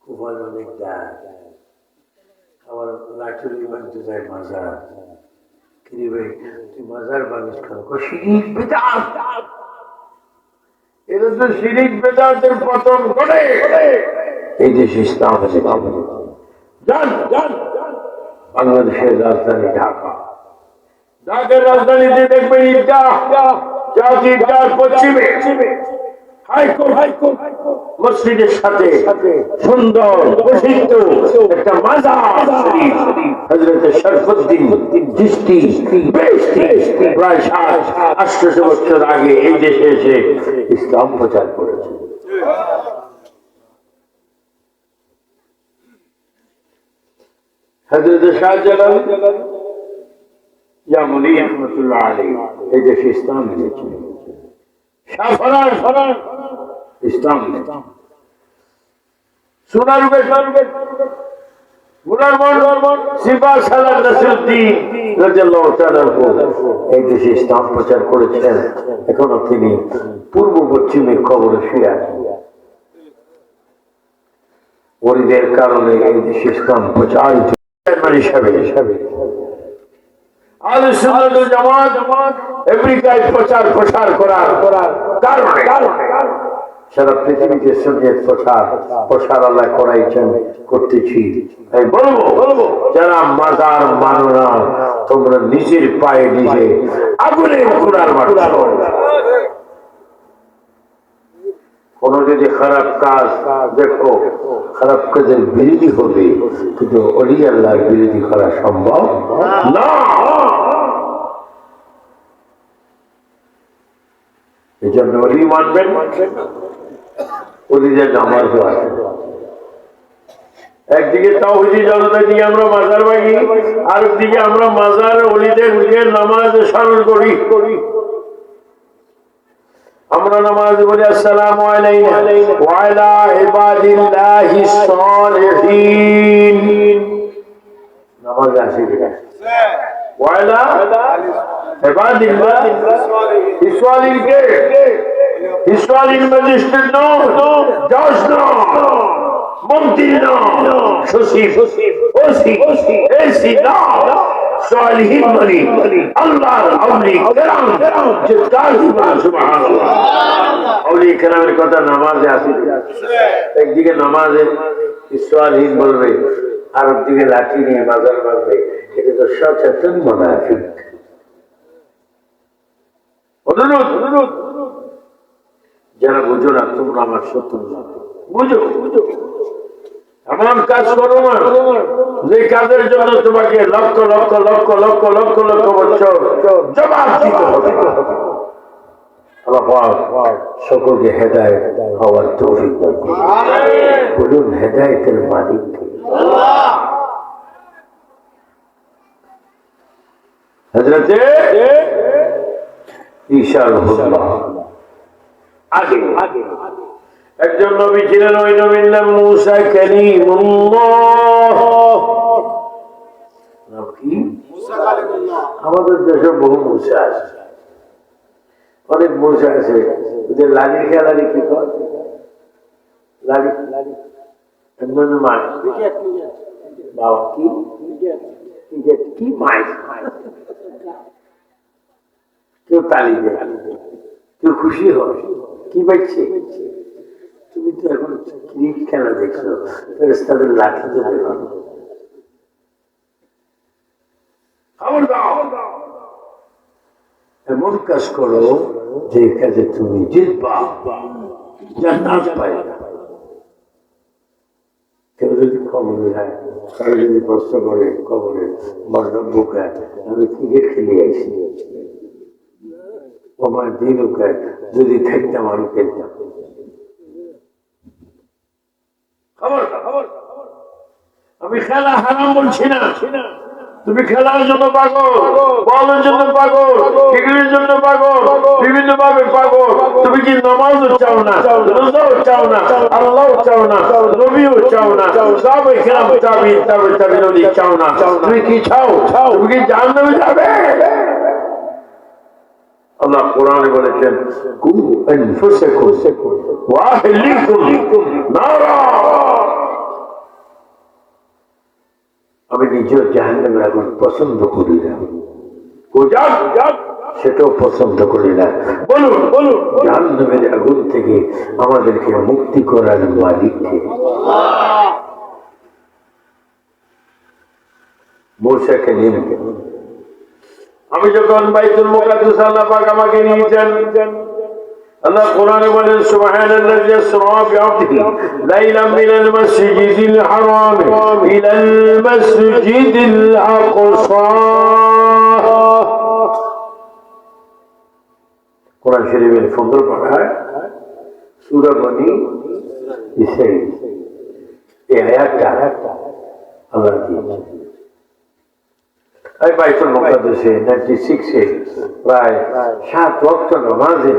Speaker 1: কুফার অনেক দায়, আমার লাঠুরি বানতে যায় মাজার। কিরে ভাই তুই মাজার বানিস কেন? শিরিক বিদআত, এরা তো শিরিক বিদআতের পতন ঘটে এই দেশে ইসলাম আছে। যান বাংলাদেশের রাজধানী ঢাকা, ঢাকার রাজধানীতে দেখবেন ঈদগাহ, জাতীয় ঈদগাহ পশ্চিমে হাইকোর্ট মসজিদের সাথে সুন্দর প্রসিদ্ধ একটা মাজার শরীফ হযরত শরফুদ্দীন চিশতি প্রায় 800 বছর আগে এই দেশে এসে ইসলাম প্রচার করেছে। হযরত শাহজালাল ইয়ামুনি রহমাতুল্লাহ আলাইহি এই দেশে ইসলাম এনেছিলেন। শাহফরান ইসলাম এই দেশে ইসলাম প্রচার করেছেন। এখনো তিনি পূর্ব পশ্চিমে কবরে শুয়ে আছেন। ওরিদের কারণে এই দেশে ইসলাম প্রচারিত হিসাবে জামাত আমেরিকায় প্রচার প্রসার করার কারণে সারা পৃথিবীতে সুন্নাত প্রসার আল্লাহ করাইছেন, করতেছি। তাই বলবো যারা মাজার মানো না, তোমরা নিজের পায়ে নিজে আগুনে ঘোড়ার মারো। কোন যদি খারাপ কাজ দেখো, খারাপ কাজের বিরোধী হবে, কিন্তু ওলি আল্লাহর বিরোধী করা সম্ভব না। এই জন্য ওলি মানবেন, ওলিদের নামাজ আছে। একদিকে তাওহীদ জনতা দিয়ে আমরা মাজার ভাঙি, আরেকদিকে আমরা মাজার ওলিদের নামাজ স্মরণ করি। আমরা নামাজ বলি আসসালামু আলাইনা ওয়া আলা ইবাদিল্লাহিস সালিহিন। নামাজ আছে কিনা? ওয়া আলা ইবাদিল্লাহিস সালিহিন কে ইসরাইল ম্যাজিস্ট্রেট নো, জজ নো, মন্ত্রী নো, সচিব, ওসি, এসি নো, সালিহিন বলি আল্লাহর আউলিয়া কেরাম চিৎকার দিবেন সুবহানাল্লাহ। আউলিয়া কেরামের কথা নামাজে আছে, একদিকে নামাজে সালিহিন বলবে আর একদিকে লাঠি নিয়ে মাজার মারবে, এটা তো সচেতন মুনাফিক। অনুরোধ যারা বুঝো না তোমরা আমার শত্রু না, বুঝো এমন কাজ করো না যে কাজের জন্য তোমাকে লক্ষ লক্ষ লক্ষ লক্ষ লক্ষ লক্ষ বছর জবাব দিতে হবে। আল্লাহ সকলকে হেদায়েত হওয়ার তৌফিক দান করুন। বলুন হেদায়েতের মালিক আল্লাহ। হযরতে ঈসা আলাইহিসসালাম আগে একজন নবী ছিলেন, ওই নবীর নাম মুসা কালিমুল্লাহ। নাম কি? মুসা কালিমুল্লাহ। আমাদের দেশে বহু মুসা আছে, অনেক মুসা আছে। ওদের লাড়ির খেলারি কি কর, লাড়ি বাবা কি কি মাই, কেউ তালি দেয়, কেউ খুশি হয়, কি পাইছে? তুমি তো এখন ক্রিকেট খেলা দেখছো, ফেরেশতাদের লাঠি তো দেখো। এমন কাজ করো যে কাজে তুমি জিতবা, জান্নাত পাইবা। কেউ যদি কবরে যায়, কেউ যদি প্রশ্ন করে কবরে মরণ বোকায় আমি ক্রিকেট খেলে আইছি, আমার দিন ওকায় যদি থাকতাম আমি খেলতাম। আমি খেলা হারাম বলছি না, তুমি খেলার জন্য পাগল, বলের জন্য পাগল, ক্রিকেটের জন্য পাগল, বিভিন্ন ভাবে পাগল। তুমি কি নামাজও চাও না, রোজাও চাও না, আল্লাহও চাও না, নবীও চাও না, সাহাবায়ে কেরাম তাবিঈন চাও না, তুমি কি চাও? তুমি কি জাহান্নামে যাবে? আল্লাহ কোরআনে বলেছেন কু আনফুসাকুম ওয়া আহলিকুম নারা। আমি নিজেও জাহান্নামের আগুন পছন্দ করি না, সেটাও পছন্দ করি না। বলুন জাহান্নামের আগুন থেকে আমাদেরকে মুক্তি করার মালিক কে? মুসা কালিম। আমি যখন বাইতুল মুকাদ্দাস আল্লাহ পাক আমাকে নিয়েছেন, আল্লাহ কোরআনে বলেন সুবহানাল্লাযী আসরা বিআবদিহি লাইলাম মিনাল মাসজিদিল হারাম ইলাল মাসজিদিল আকসা। কোরআন শরীফের 15 পারায় সূরা বনী ইসরাঈল এই আয়াতটা আল্লাহ দিয়েছেন। এই বাইতুল মুকাদ্দাসে 96-এ প্রায় 7 ওয়াক্ত নামাজে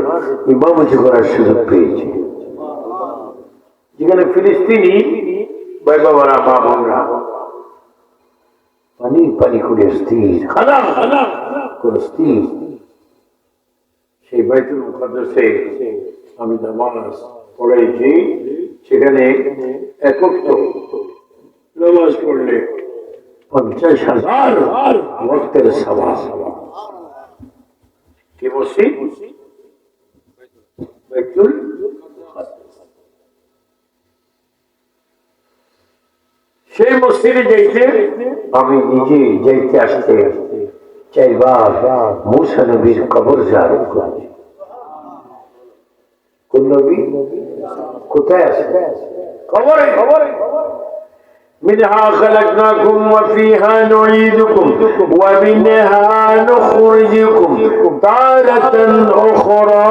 Speaker 1: ইমামতি করার সুযোগ পেয়েছি, যেখানে ফিলিস্তিনি ভাই বাবারা মা বোনরা পানি পানি করে স্থির করে স্থির, সেই বাইতুল মুকাদ্দাসে আমি নামাজ পড়েছি। সেখানে একত্র নামাজ পড়লে 50,000 ওয়াক্তের সওয়াব। কি মসজিদ? বাইতুল মুকাদ্দাস। সেই মসজিদে যাইতে আমি নিজে যাইতে আসতে 4 বার মুসা নবীর কবর জিয়ারত করেছি। কোন নবী? কোথায় আছে? কবরে। منها خلقناكم وفيها نعيدكم ومنها نخرجكم تارة أخرى।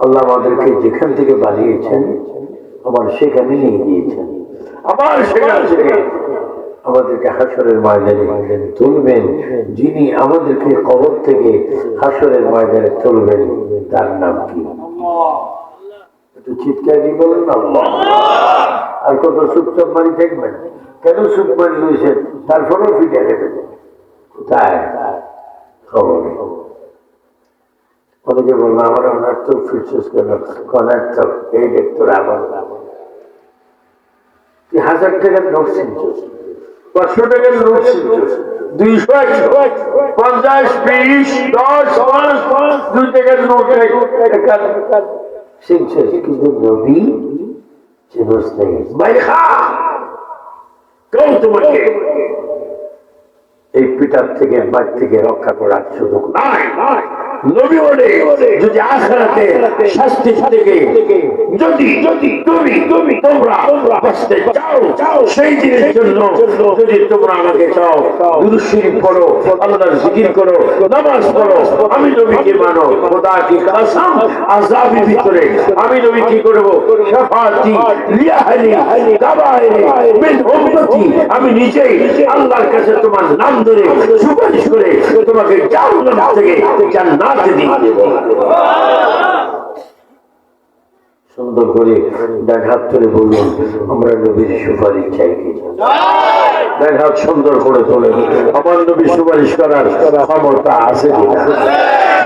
Speaker 1: আল্লাহ আমাদেরকে যেখান থেকে বানিয়েছেন আবার সেখানে নিয়ে গিয়েছেন, আবার সেখান থেকে আমাদেরকে হাসরের ময়দানে তুলবেন। যিনি আমাদেরকে কবর থেকে হাসরের ময়দানে তুলবেন তার নাম কি? একটু চিৎকার দিয়ে বলেন আল্লাহ। আর কত চুপচাপ বাড়ি থাকবেন? কেন চুপ বাড়ি রয়েছেন? তারপরেও ফিরে দেবেন কোথায়? খবরে। অনেকে বলবো আমার অনার্থক ফিরছিস কেন? অনার্থক এই দেখতো আমার তুই 1000 টাকার নোট ছিনছিস, 500 টাকার নোট ছিনছিস, 200, 50, 20, 10, 5, 2 টাকার নোট ছিনছিস, কিন্তু নবী চিনস নেই। বাইরে খা, কেউ তোমাকে এই পিতার থেকে বাড়ি থেকে রক্ষা করার সুযোগ নাই। নবী বলে যদি আখিরাতে শাস্তি থেকে যদি তোমরা বাঁচতে চাও, সেই দিনের জন্য যদি তোমরা আমাকে চাও, দুরূদ শরীফ পড়ো, আল্লাহর জিকির করো, নামাজ পড়ো, আমি নবীকে মানো, খোদা কি কসম আযাবের ভিতরে আমি নবী কি করব, শাফাআতি লিআহলি কাবাইরি মিন উম্মতি, আমি নিজেই আল্লাহর কাছে তোমার নাম ধরে সুপারিশ করে তোমাকে জাহান্নাম থেকে জান্নাত দিয়ে দেব। সুন্দর করে ডান হাত তুলে বলুন, আমরা নবীর সুপারিশ চাই কিনা? ডান হাত সুন্দর করে তোলেন, আমার নবী সুপারিশ করার ক্ষমতা আছে কিনা?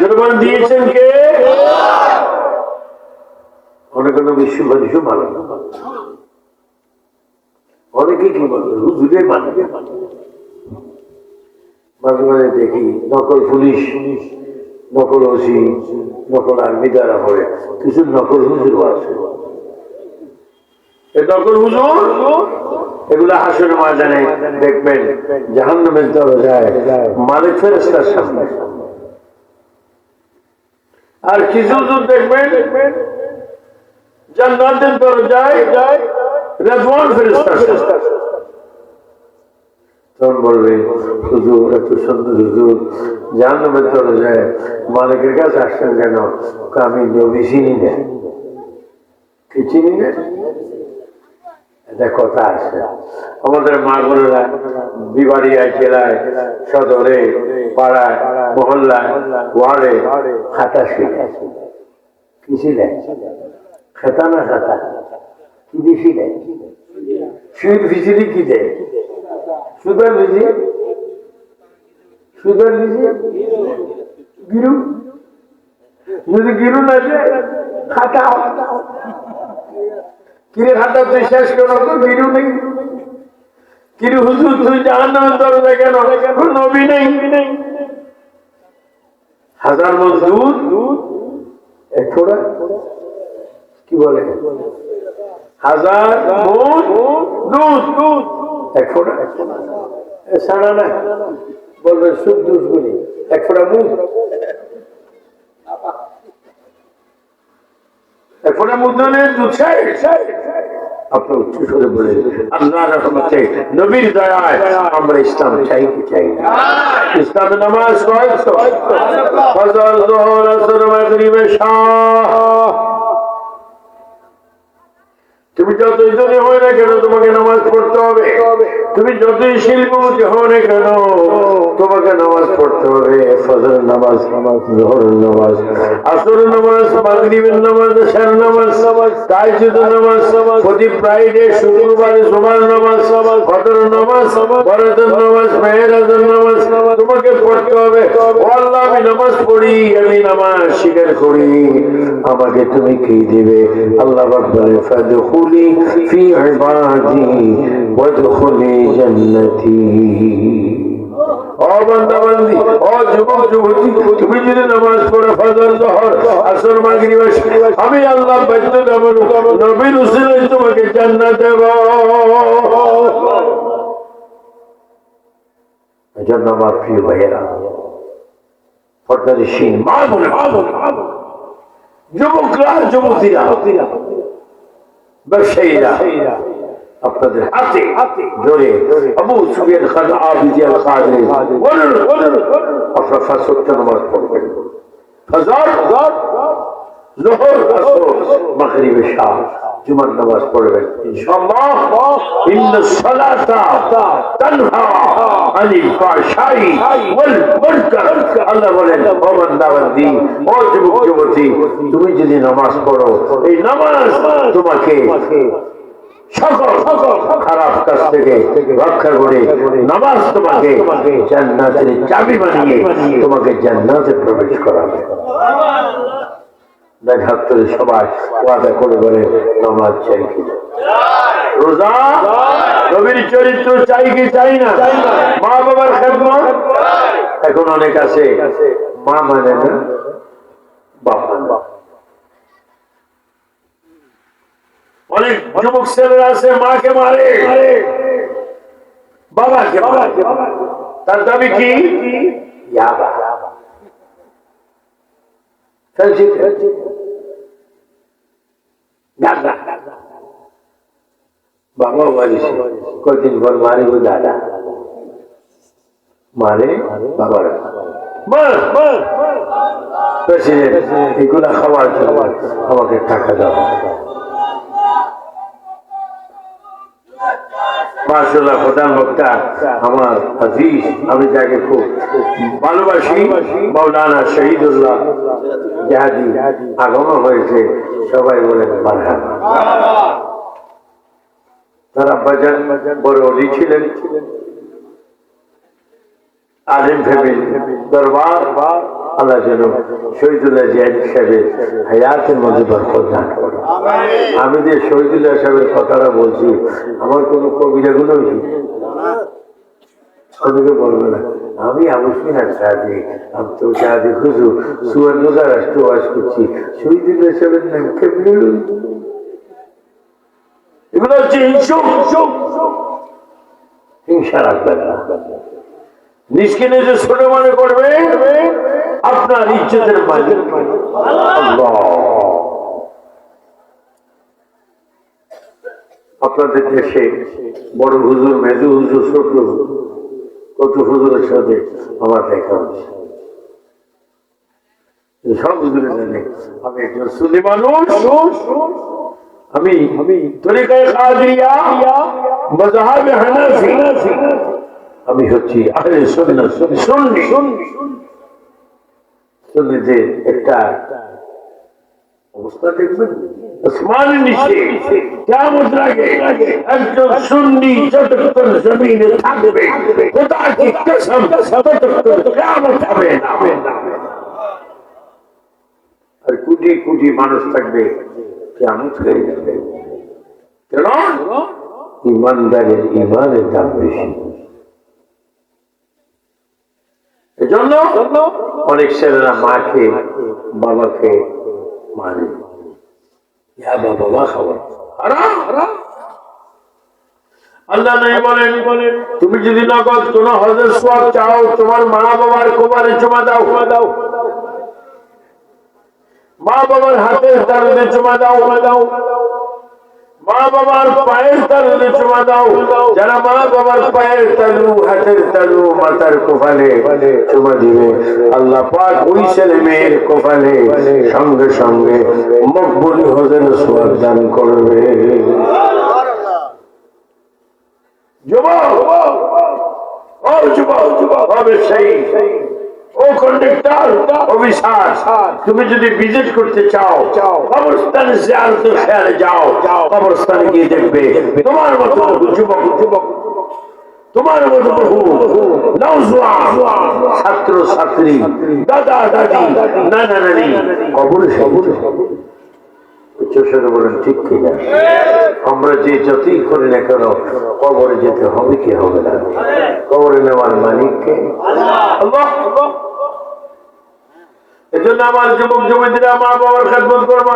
Speaker 1: জনগণ দিয়েছেন কে? অনেকে নবীর সুপারিশও মানে না, অনেকে কি বলে হুজুরে মানে। মাঝে মাঝে দেখি নকল পুলিশ, নকল ওসি, নকল আর্মি দ্বারা হয়, কিছু নকল হুজুর আছে। নকল হুজুর এগুলা হাসরের ময়দানে দেখবেন জাহান্নামের দরজায় মালিক ফেরেশতার সামনে, আর কিছু হুজুর দেখবেন জান্নাতের দরজায় রেজওয়ান ফেরেশতার সামনে। তখন বলবে হুজুর এত সুন্দর হুজুর জাহান্নামের দরজায় মালিকের কাছে আসছেন কেন? আমি নবী চিনি না। কি চিনি না? এটা কথা আছে। আমাদের মা বোনেরা বিবাড়িয়ায়, জেলায়, সদরে, পাড়ায়, মহল্লায়, ওয়ার্ডে খাতা শিখে। কি শিখে? খেতা না খাতা? কি দিয়ে শিখে? সুদ ভিজিলি কি দেয়? সুগার ভিজি, সুগার ভিজি, গিরু, যদি গিরু না দেয় খাতা, কিরে খাতা তুই শেষ করো তো গিরু নেই। কিরে হুজুর তুই জাহান্নামের দরজা কেন? নবী নেই। হাজার মন দুধ এক ফোঁটা, কি বলে হাজার মন দুধ এক ফোঁটা সারা না, বলবে সুদ দুধ গুলি এক ফোঁটা মুখ, এক ফোঁটা মুখ ধরে দুধ চাই। আপনার উচ্চ স্বরে বলে আল্লাহ রহমতে নবীর দয়ায় আমরা ইসলাম চাই কি চাই না? ইসলামে নামাজ কয়তো? ফজর, যোহর, আসর, মাগরিব, এশা। তুমি যতই ধনী হয় না কেন তোমাকে নামাজ পড়তে হবে। তুমি যতই শিল্পপতি হও না কেন তোমাকে নামাজ পড়তে হবে। ফজর নামাজ, যোহরের নামাজ, আসরের নামাজ, মাগরিবের নামাজ, এশার নামাজ, তাহাজ্জুদের নামাজ, প্রতি ফ্রাইডে, শুক্রবার জুমার নামাজ, ফজরের নামাজ, বরাতের নামাজ, মেহরাজের নামাজ তোমাকে পড়তে হবে। ও আল্লাহ আমি নামাজ পড়ি, আমি নামাজ স্বীকার করি, আমাকে তুমি কি দিবে? আল্লাহ পাক বলে ফাদখুলি ফি ইবাদি ওয়াদখুলি জান্নাতি। ও বান্দা বান্দি, ও যুবক যুবতী, তুমি যদি নামাজ পড়ো ফজর, যোহর, আসর, মাগরিব, আমি আল্লাহ বাধ্য দেব নবীর উসিলায় তোমাকে জান্নাত দেব। এজন্য আমার প্রিয় ভাইয়েরা, পর্দানিশীন মা বোন, যুবকরা, যুবতীরা, ব্যবসায়ীরা, আপনাদের হাতে ধরে আবু সুফিয়ান খান আবিদিয়াল কাদরি আপনার ফাজর নামাজ পড়বেন। ফজর, যোহর, আসর, মাগরিব, এশা, জুমার নামাজ পড়বেন ইনশাআল্লাহ। ইন্নাস সালাতা তানহা আনিল ফাহশাই ওয়াল মুনকার। আল্লাহ বলেন ও বান্দা বান্দি, ও যুবক যুবতী, তুমি যদি নামাজ পড়ো এই নামাজ তোমাকে সকল খারাপ কাজ থেকে রক্ষা করে নামাজ তোমাকে জান্নাতের চাবি বানিয়ে তোমাকে জান্নাতে প্রবেশ করাবে। দেখ হাত ধরে সবাই ওয়াদা করে বলে নামাজ চাই কিনা? রোজা, নবীর চরিত্র চাই কি চাই না? মা বাবার খেদমত। এখন অনেক আছে মা মানে না, বাপ মানে। অনেক যুবক ছেলেরা আছে মাকে মারে, বাবাকে মারে। তার দাবি কি? বাবা বাড়িছে কদিন পর মারিব দাদা, মানে বাবার প্রেসিডেন্ট এগুলা খাওয়ার জন্য আমাকে টাকা দাও। মাশাআল্লাহ, প্রধান বক্তা আমার আজিজ, আমি যাকে খুব ভালোবাসি, মাওলানা শহীদুল্লাহ জাহাদি আগমন হয়েছে, সবাই বলেন মারহাবা। তার আব্বাজান বড় অলি ছিলেন, আলিম ফ্যামিলি দরবার। আল্লাহ যেন শহীদুল্লাহ জিয়াদি সাহেবের হায়াতের মধ্যে বরকত দান করে। আমি যে শহীদুল্লাহ সাহেবের কথাটা বলছি, আমার কোনো কবিরাগুলো অনেকে বলবে না আমি আবশ্যই না সাহায্যে, আমি তো সাহায্যে খুঁজু সুবর্ণতা রাষ্ট্র বাস করছি, শহীদুল্লাহ সাহেবের নাম কেমন? এগুলো হচ্ছে হিংসা রাখবেন না। নিজকে নিজে ছোট মনে করবে, আপনার ইজ্জতের মালিক আল্লাহ। আপনাদের দেশে বড় হুজুর, মেজু হুজুর, ছোট কত হুজুরের সাথে আমার দেখা হচ্ছে। সব হুজুরে জানে আমি একজন সুন্নি মানুষ, আমি তরিকায়ে কাদিরিয়া, মাযহাবে হানাফি, আমি হচ্ছি আহলে সুন্নাত, সুন্নি। সুন্নিদের একটা অবস্থা দেখবেন, আসমানের নিচে কিয়ামত আগে একজন সুন্নি যতক্ষণ জমিনে থাকবে, খোদা কি কসম, ততক্ষণ কিয়ামত হবে না। আর কোটি কোটি মানুষ থাকবে, কিয়ামত হয়ে যাবে। কেন? ইমানদারের ইমানের দাম বেশি। এজন্য অনেক ছেলেরা মাকে বাবাকে মানে বাবা খাবার আল্লাহ নাই বলেন, তুমি যদি নগদ কোন হজের সওয়াব চাও, তোমার মা বাবার কোরবানি জমা দাও, মা বাবার হাতের তালুতে জমা দাও, মা বাবার পায়ের তালুতে জমা দাও। যারা মা বাবার পায়ের তালু, হাতের তালু, মাথার কোফালে জমা দিবে, আল্লাহ পাক ওই ছেলে মেয়ের কোফালে সঙ্গে সঙ্গে মকবুল হজের সওয়াব দান করবে। যুবক, ও যুবক, হবে সেই ও কন্ডাক্টর অফিসার, তুমি যদি ভিজিট করতে চাও কবরস্থানে জিয়ারতের খেয়ালে যাও, কবরস্থানে গিয়ে দেখবে তোমার মতো যুবক, তোমার মতো বহু নওজোয়ান ছাত্র ছাত্রী, দাদা দাদি, নানা নানি কবরে উচ্চস্বরে বলেন ঠিক কিনা? আমরা যে যতই করি না কেন, কবরে যেতে হবে কি হবে না? কবরে নেওয়ার মালিককে আল্লাহ। এজন্য আমার যুবক যুবতীরা মা বাবার খেদমত করবা,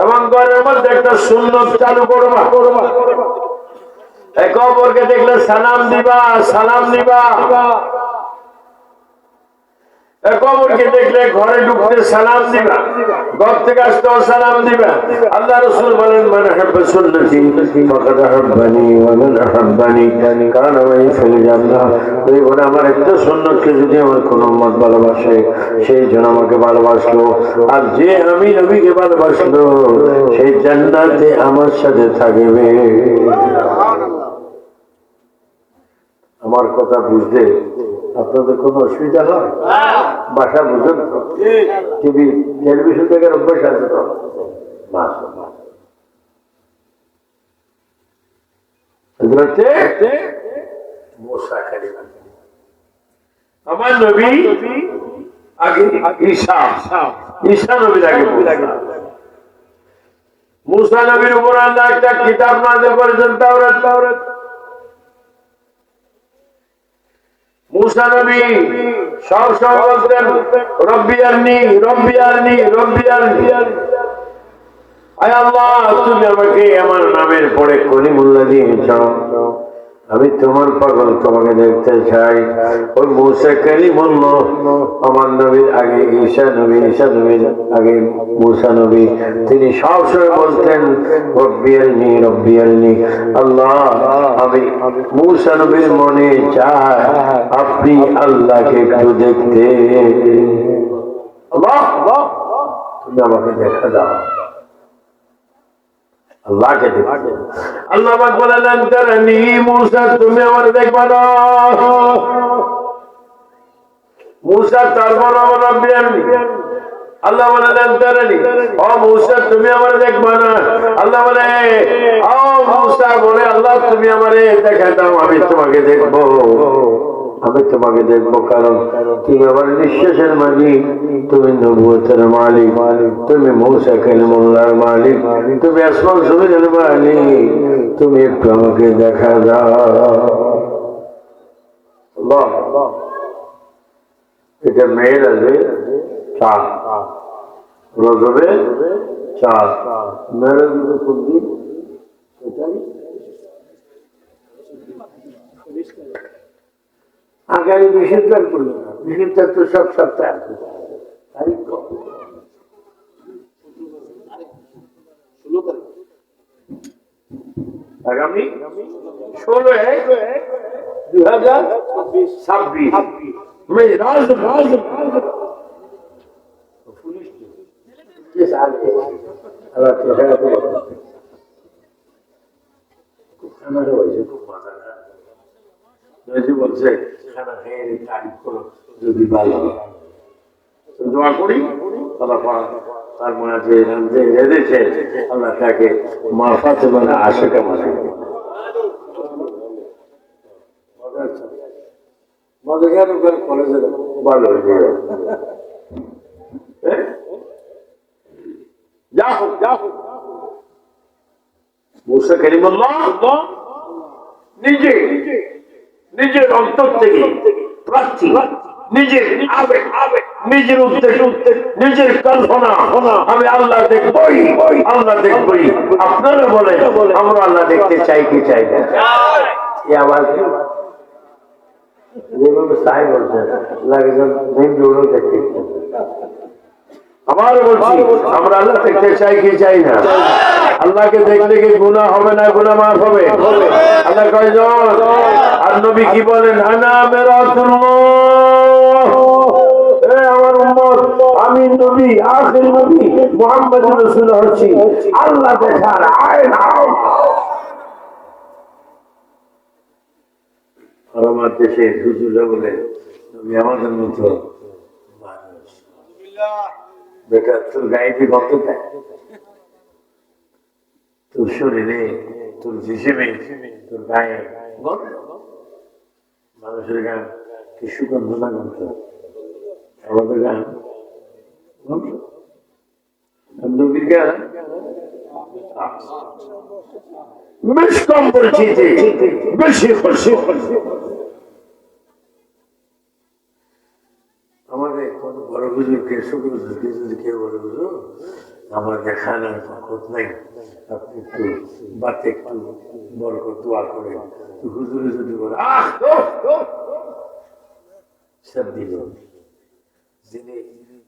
Speaker 1: এবং ঘরের মধ্যে একটা সুন্নত চালু করবা। কবরকে দেখলে সালাম দিবা। কবরকে দেখলে ঘরে ঢুকতে সালাম দিবা, ঘর থেকে আসতেও সালাম দিবা। আল্লাহ রাসূল বলেন, মান আহাব্বা সুন্নতি ফাকাদ আহাব্বানি ওয়া মান আহাব্বানি কানা মাই ফিল জান্নাহ। এই বলে আমার একটা সুন্নতকে যদি আমার কোন উম্মত ভালোবাসে, সেই জন আমাকে ভালোবাসলো, আর যে আমি নবীকে ভালোবাসলো, সেই জান্নাতে আমার সাথে থাকবে। আমার কথা বুঝতে আপনাদের কোন অসুবিধা হয়? ভাষা বুঝেন তো? টেলিভিশন দেখার অভ্যাস আছে তো? আমার নবী আগে ঈসা নবীর আগে मूसा नबीर উপর আল্লাহ একটা কিতাব নাযিল করেছেন তাওরাত। मूसा नबी সব সময় বলতেন রব্বি আরনি রব্বি আরনি রব্বি আরনি। আয় আল্লাহ তুমি আমাকে আমার নামের পরে কলিমুল্লাহ দিয়েছো, আমি তোমার পাগল, তোমাকে দেখতে চাই। ওই মুসা কালিমুল্লাহ আমার নবীর আগে ঈসা নবী, ঈসা নবীর আগে মুসা নবী, তিনি সবসময় বলতেন রব্বি আরনি রব্বি আরনি। আল্লাহ আমি মুসা নবীর মনে চায় আপনি আল্লাহকে একটু দেখতে, আল্লাহ তুমি আমাকে দেখা দাও, আল্লাহ কে দেখতে। আল্লাহ পাক বলেন তারানি মুসা তুমি আমার দেখবা না। মুসা তারপর রব্বি আরনি, আল্লাহ বলেন তারানি ও মুসা তুমি আমার দেখবা না। আল্লাহ বলে ও মুসা বলে আল্লাহ তুমি আমারে দেখা দাও, আমি তোমাকে দেখবো, আমি তোমাকে দেখবো, কারণ তুমি আমার নিঃশ্বাসের মালিক, তুমি নবুয়তের মালিক, তুমি মুসা কালিমুল্লাহর মালিক, তুমি আসমান জমিনের মালিক, তুমি একটু আমাকে দেখা দাও। এটা মেয়ের আছে চাঁদ, রজবে চাঁদ, মেয়ের কোন দিন আগে আমি বিশুদ্ধার করলো না, বিশুদ্ধার তো সব সপ্তাহে আগামী 16/1/2026 বলছে খানা খেয়ে তারিফ করো যদি ভালো দোয়া করি, তার মাঝে রান্ধে রেঁধেছে আল্লাহ তাকে মারফাতে মানে আশেকা মানে কলেজের ভালো হয়ে যাবে। যা হোক যা হোক মুসা কালিমুল্লাহ নিজে নিজের অন্তর থেকে প্রার্থী, নিজের আবেগ আবেগ, নিজের উদ্দেশ্য নিজের কল্পনা, আমি আল্লাহ দেখবই আল্লাহ দেখবই। আপনারা বলেন আমরা আল্লাহ দেখতে চাই কি চাই না? এই আওয়াজ যেভাবে সাই বলছে লাগে দেখতে, আবার বলছি আমরা আল্লাহ দেখতে চাই কি চাই না? আল্লাহকে দেখলে কি গুনাহ হবে না গুনাহ মাফ হবে? আল্লাহ কয়জন? আর নবী কি বলেন আনা মিরাতুল্লাহ, এ আমার উম্মত আমি নবী আখির নবী মুহাম্মদ রাসূল হচ্ছি আল্লাহ দেখার আয়না। আর আমার দেশে হুজুরা বলে নবী আমাদের মতো মানুষ, বেটা তোর গায়ে কি গন্ধ দেয়, তোর শরীরে তোর জিসিমে তোর গায়ে গন্ধ, মানুষের গান কি সুগন্ধ না গন্ধ? আমাদের গান গন্ধ, নবীর গান বেশ কম পরিচিতি, বেশি খুশি। আমাদের কোন বড় হুজুরকে শুক্র হুজুরকে যদি কেউ বড় হুজুর আমার দেখানোর বরকত নাই, আপনি একটু বাতে একটু বরকত দোয়া করেন, হুজুরে যদি বলে সব দিল, যিনি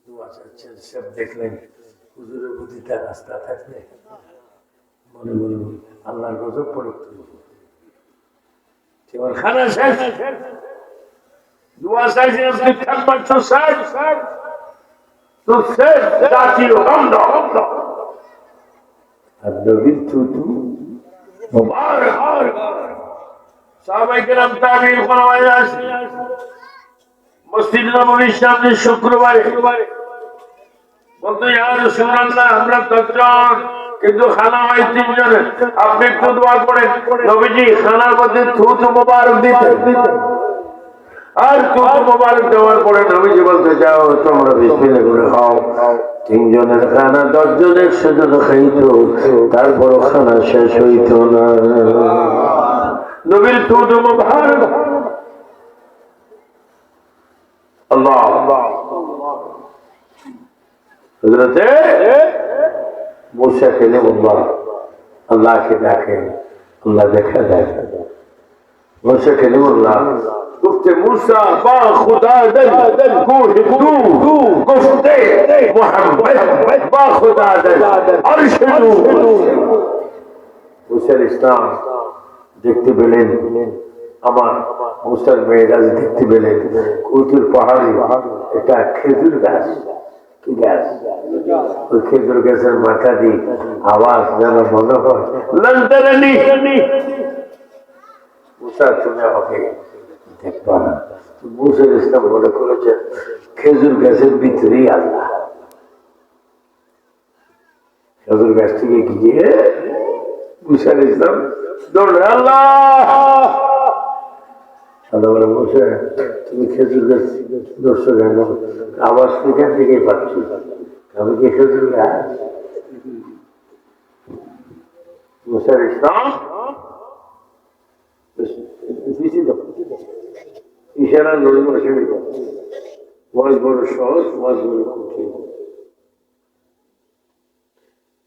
Speaker 1: দোয়া চাচ্ছেন সব দেখলেন, হুজুরের প্রতি তার রাস্তা থাকলে মনে বলুন আল্লাহর গজব পড়ে এবার খানা শেষ, দোয়া চাইছেন আপনি থাকবার তো শেষ, তো শেষ জাতীয় গন্ধ। আর নবীর থুতু মুবারক, সাহাবায়ে কেরাম তাবিঈন ওলামায়ে আসে মসজিদ নববীর সামনে শুক্রবারে বলতো ইয়া রাসূলুল্লাহ আমরা 10 জন কিন্তু খানা হয় 3 জনের, আপনি একটু দোয়া করেন। নবীজি খানার মধ্যে থুতু মুবারক দিতেন। আর দুধ মোবারক দেওয়ার পরে নবীজি বলতে চাও তোমরা বিসমিল্লাহ করে খাও। তিনজনের খানা 10 জন 100 জন খাইত, তারপরও খানা শেষ হইত না। নবীর দুধ মোবারক আল্লাহ হযরতে मूसा कलीमुल्लाह अल्लाह के डाके अल्लाह देखा देय। मूसा कलीमुल्लाह गुफ्ते मूसा बा खुदा दल गुफ्तू गुफ्ते मोहम्मद बा खुदा दल अरशदू। मूसा इस्लाम देखते পেলেন আমার মুসার মেয়েরাজ দেখতে পেলেন কুতুর পাহাড়ে একটা খেজুর গাছ। কি গাছ? ওই খেজুর গাছের মাথা দিয়ে আওয়াজ যেন মনে হয় লন্ডনে মুসা তুমি আমাকে দেখবা না। মুসা ইসলাম মনে করেছেন খেজুর গাছের ভিতরেই আল্লাহ। খেজুর গাছ থেকে গিয়ে মুসা ইসলাম দৌড়ে আল্লাহ আল্লাহ বলে মুসা তুমি খেজুর গাছ দর্শক আওয়াজ সেখান থেকেই পাচ্ছি। আমি কি খেজুর গাছ? মুসা ইসলাম ইশারা নড়ি বসে ওয়াজ বড় সহজ, ওয়াজ বড় কঠিন।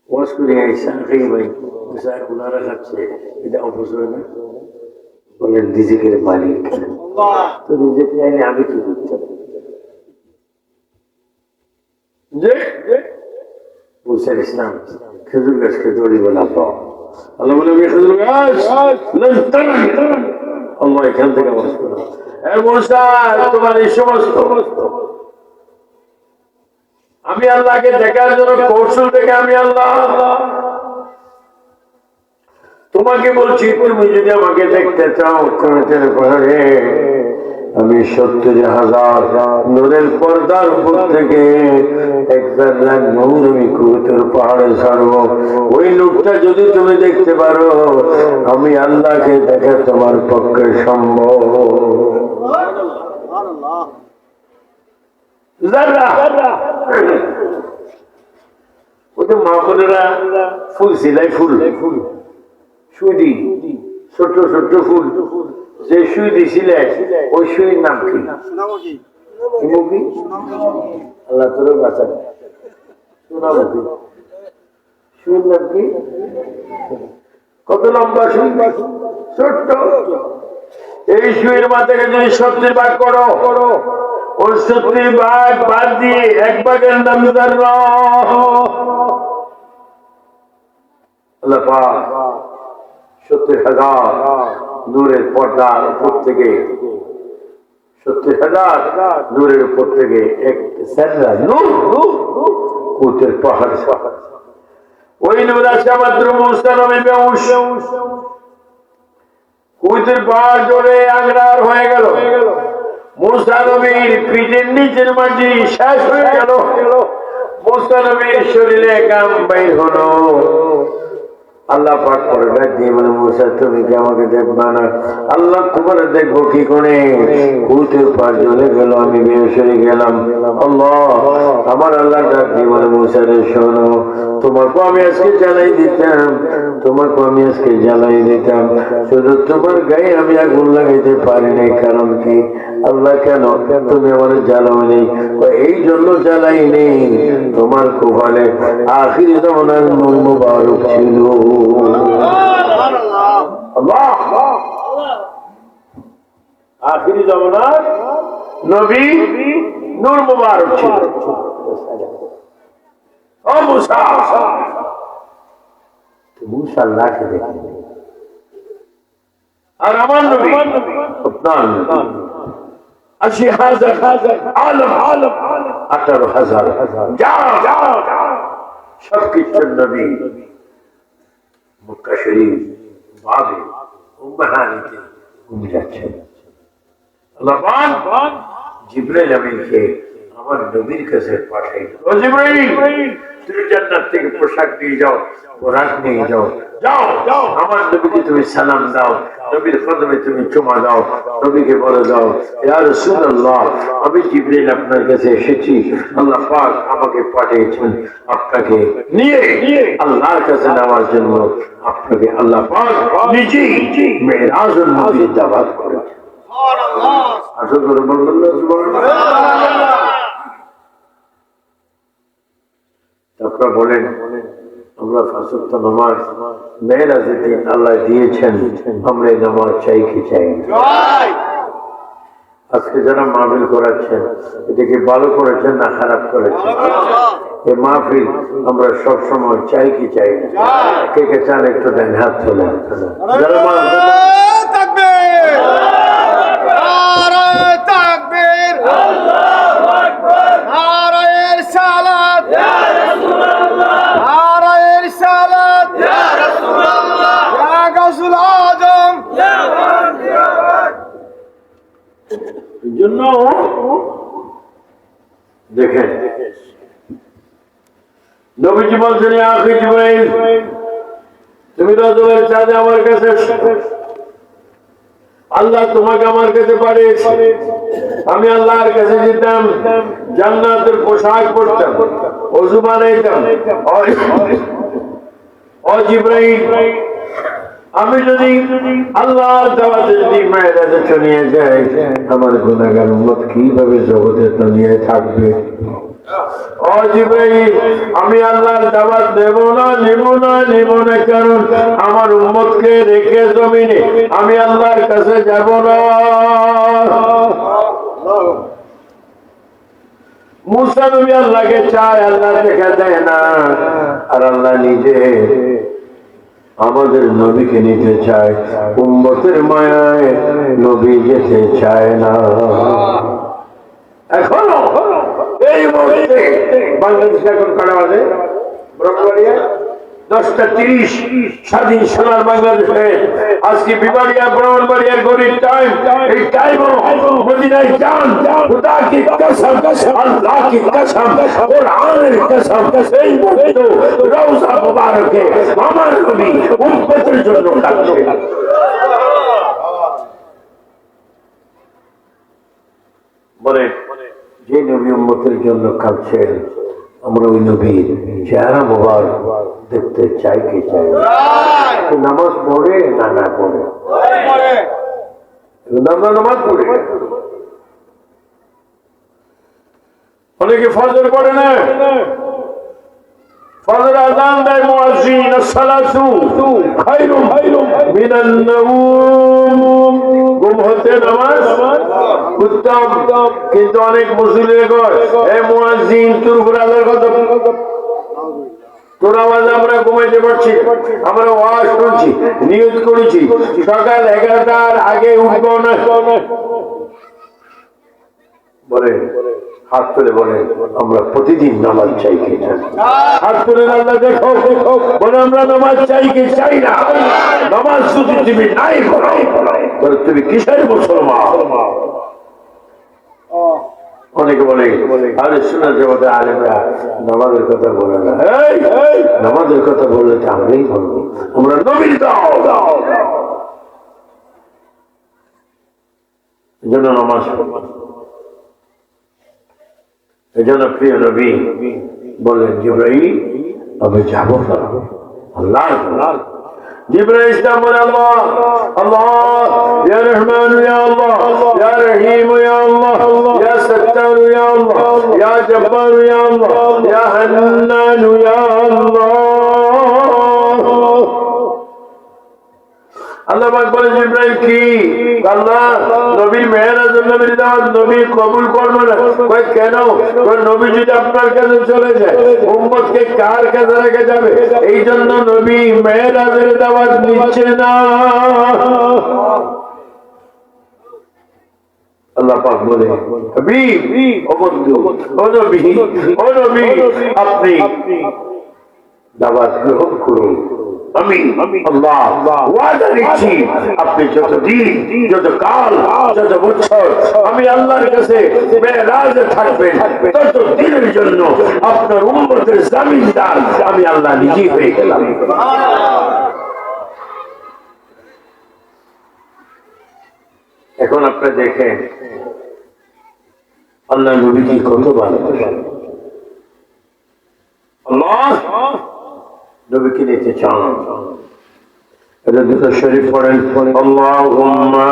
Speaker 1: ওয়াজ করে আইসা খেয়ে ভাই গুনারা খাচ্ছে, এটা অপচয় না? বলেন রিজিকের মালিক, তো রিজিক চাইলে আমি কি করতে পারি? মুসা ইসলাম খেজুর গাছকে দড়ি বলা পাও। আল্লাহ বলে আমি খেজুর গাছ আল্লাহ এখান থেকে আওয়াজ করো তোমার এই সমস্ত আমি আল্লাহকে দেখার জন্য কৌশল দেখে আমি আল্লাহ তোমাকে বলছি তুমি যদি আমাকে দেখতে চাও কোরআনের পাহাড়ে আমি 70,000 নূরের পর্দার উপর থেকে 1,000,000 নূর আমি কুতুর পাহাড়ে ছাড়বো। ওই নূরটা যদি তুমি দেখতে পারো আমি আল্লাহকে দেখা তোমার পক্ষে সম্ভব। ওদের মা বোনেরা ফুল সিলাই ফুল সুই ছোট ছোট ফুল যে সুই দিছিলে ওই সুইর নাম কি? আল্লাহ তোর বাঁচান। সোনামুখী সুইর নাম কি? কত লম্বা সুই? ছোট্ট। এই সুইয়ের মাথাকে যদি 70 ভাগ করো, ওই 70 ভাগ বাদ দিয়ে 1 ভাগের নাম জানো। আল্লাহ পাক 70,000 নূরের পর্দার উপর থেকে 70,000 নূরের উপর থেকে এক সেরা নূর কুতুর পাহাড়। ওই নূর আছে মাত্র মুসা নবী বেউস। কুতুর পাহাড় জোরে আগ্রার হয়ে গেল। মুসা নবীর পিঠের নিচের মাটি শেষ হয়ে গেল। মুসা নবীর শরীরে গাম বাইর হলো। আল্লাহ পাক করে ডাক দিয়ে বলে মুসা তুমি কি আমাকে দেখবা না? আল্লাহ তোমার দেখবো কি করে? কুতুর পাহাড় জ্বলে গেল, আমি বেহুশ হয়ে গেলাম। আল্লাহ আমার আল্লাহ ডাক দিয়ে বলে মুসা রে শোনো, তোমাকে আমি আজকে জ্বালাই দিতাম, শুধু তোমার গায়ে আমি আগুন লাগাইতে পারিনি। কারণ কি? আল্লাহ কেন তুমি আমার জ্বালাও নেই? এই জন্য জ্বালাই নেই তোমার কপালে আখিরি জামানার নূর মুবারক ছিল। আখিরি জামানার নবী নূর মুবারক ছিল। ও মুসা, মুসা আল্লাহকে দেখে আর আমার নবী আপনার 80,000 আলম 18,000 যাও সবকিছুর নবী মক্কা শরীফ বাবে উম্মাহানিতে ঘুরে যাচ্ছে। আল্লাহ পাক জিবরাইল আমিনকে আমার নবীর কাছে পাঠাইল। ও জিবরাইল, তুমি জান্নাত থেকে পোশাক নিয়ে যাও, কোরআন নিয়ে যাও, যাও আমার নবীকে তুমি সালাম দাও। নবীর কদমে তুমি চুমা দাও, নবীকে বলে দাও, ইয়া রাসূলুল্লাহ, আমি জিবরাইল আপনার কাছে এসেছি, আল্লাহ পাক আমাকে পাঠিয়েছেন আপনাকে নিয়ে আল্লাহর কাছে নেওয়ার জন্য। আপনাকে আল্লাহ পাক নিজেই মেরাজুল নবীর দাওয়াত করেছেন। সুবহানাল্লাহ। আসল করে বলবেন না সুবহানাল্লাহ। আপনারা বলেন আমরা পাঁচ ওয়াক্ত নামাজ মেরাজের দিন আল্লাহ দিয়েছেন, আমরা এই নামাজ চাই কি চাই? আজকে যারা মাহফিল করাচ্ছেন এটা কি ভালো করেছেন না খারাপ করেছেন? এই মাহফিল আমরা সব সময় চাই কি চাই না? কে কে চান একটু দেন, হাত তোলেন। যারা জন্য দেখেন নবীজি বলছেন, আখি জিবরাইল তুমি তো তোমার চাঁদে আমার কাছে, আল্লাহ তোমাকে আমার কাছে পাঠিয়েছে, আমি আল্লাহর কাছে যেতাম, জান্নাতের পোশাক পরতাম, ওযু বানাইতাম। ও জিবরাইল, আমি যদি আল্লাহর দাওয়াতে যদি মেরাজে চলে যাই, আমার গুনাহগার উম্মত কিভাবে জগতে দুনিয়ায় থাকবে? ও জিবরাইল, আমি আল্লাহর দাওয়াত দেব না, কারণ আমার উম্মতকে রেখে জমিনে আমি আল্লাহর কাছে যাব না। মুসা নবী আল্লাহকে চায়, আল্লাহ দেখা দেয় না, আর আল্লাহ নিজে আমাদের নবীকে নিতে চায়, উম্মতের মায়ায় নবী যেতে চায় না। এখনো এই মুহূর্তে বাংলাদেশে এখন কটা বাজে? 10:30 স্বাধীন সোনার বাংলাদেশে আজকে বিবাড়িয়া ব্রাহ্মণবাড়িয়ার গরিব টাইম, এই টাইমও মদিনায় যান, খুদা কি কসম, আল্লাহ কি কসম, কোরআনের কসম, এই মুহূর্তে রওজা মুবারকে আমার নবী উম্মতের জন্য কাঁদছে। বলে যে নবী উম্মতের জন্য কাঁদছেন, আমরা ওই নবীর চেহারা মুবারক দেখতে চাই কি চাই? নামাজ পড়ে না না পড়ে? আমরা নামাজ পড়ি, অনেকে ফজর পড়ে না। ফজর আযান দেয় মুয়াজ্জিন, আসসালাতু খায়রুম মিনান নাওম, ঘুম হতে নামাজ উত্তম। কিন্তু অনেক মুসলিম কয়, এ মুয়াজ্জিন তোর উপর আল্লাহর কসম, তোর আওয়াজ আমরা ঘুমাইতে পারছি, আমরা ওয়াজ শুনছি, নিয়ত করেছি সকাল 11টার আগে উঠবো না। বলে হাত তুলে বলে আমরা প্রতিদিন নামাজ চাই কি চাই? হাত তুলে আল্লাহ দেখো, বলে আমরা নামাজ চাই কি চাই না? নামাজ যদি তুমি নাই করো তাহলে তুমি কিসের মুসলমান? অনেকে বলে আরে সুন্নাত জামাতের আলেমরা নামাজের কথা বলে না। নামাজের কথা বললে তো আমরাই বলবো, আমরা নবীর দাও। এজন্য নামাজ পড়ব, এজন্য প্রিয় নবী বলেন, জিবরাইল আমি যাব না। আল্লাহ জিবরাইল ইসলাম বলে, আল্লাহ আল্লাহ ইয়া রহমান ইয়া আল্লাহ ইয়া রহিম ইয়া আল্লাহ ইয়া সত্তার ইয়া আল্লাহ ইয়া জব্বার ইয়া আল্লাহ ইয়া হান্নান ইয়া আল্লাহ। আল্লাহ পাক বলে, জিবরাইল কি? আল্লাহ নবীর মেরাজ, নবীর দাওয়াত নবী কবুল করবে না। কই কেন? কই নবী যদি আপনার কাছে চলে যায়, উম্মতকে কার কাছে রেখে যাবে? এই জন্য নবী মেরাজের দাওয়াত নিচ্ছে না। আল্লাহ পাক বলে, হাবিব ও বন্ধু ও নবী আপনি দাওয়াত গ্রহণ করুন। আমি আল্লাহ ওয়াদা দিচ্ছি, আপনি যত দিন, যত কাল, যত বছর আমি আল্লাহর কাছে মেরাজে থাকবেন, তত দিনের জন্য আপনার উম্মতের জামিনদার আমি আল্লাহ নিজেই হয়ে গেলাম। এখন আপনি দেখেন আল্লাহ নবী কি কত ভালোবাসেন, আল্লাহ নবীকে নিতে চান। এটা দুটো শরীফ পড়েন, আল্লাহুম্মা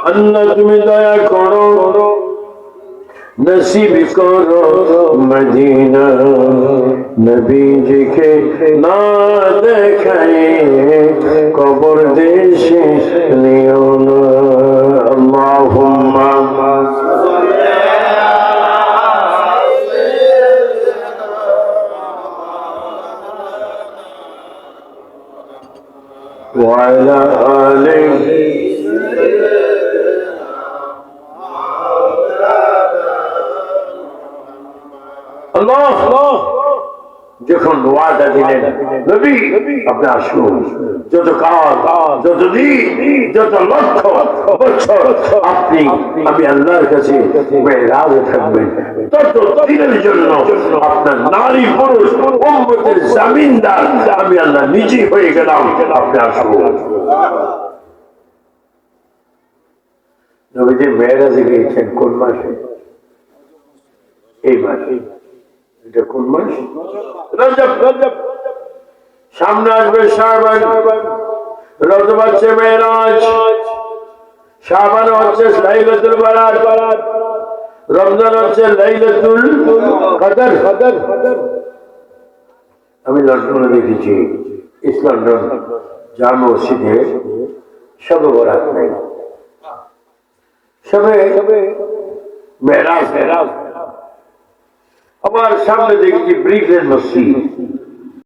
Speaker 1: আল্লাহ তুমি দয়া করো, নসিব করো মদিনা, নবীজিকে না দেখায় কবর দেশে নিও না। আল্লাহুম্মা ওয়া আলা আলিহি যখন ওয়াদা দিলেন নবী আপনি আসুন, যত কাল, যত দিন, যত লক্ষ বছর আপনি আমি আল্লাহর কাছে মেরাজে থাকবেন, তত দিনের জন্য আপনার নারী পুরুষ উম্মতের জামিনদার আমি আল্লাহ নিজে হয়ে গেলাম, আপনি আসুন। নবীজি মেরাজে গিয়েছেন কোন মাসে? এই মাসে। এটা কোন মাস? রজব। সামনে আসবে শাবান, রজব হচ্ছে মেরাজ, শাবান হচ্ছে লাইলাতুল বারাত, রমজান হচ্ছে লাইলাতুল কদর। আমি লন্ডনে দেখেছি, ইস্ট লন্ডন জামে মসজিদে শবে বরাত নাই, শবে মেরাজ। আবার সামনে দেখেছি ব্রিকলেন মসজিদ,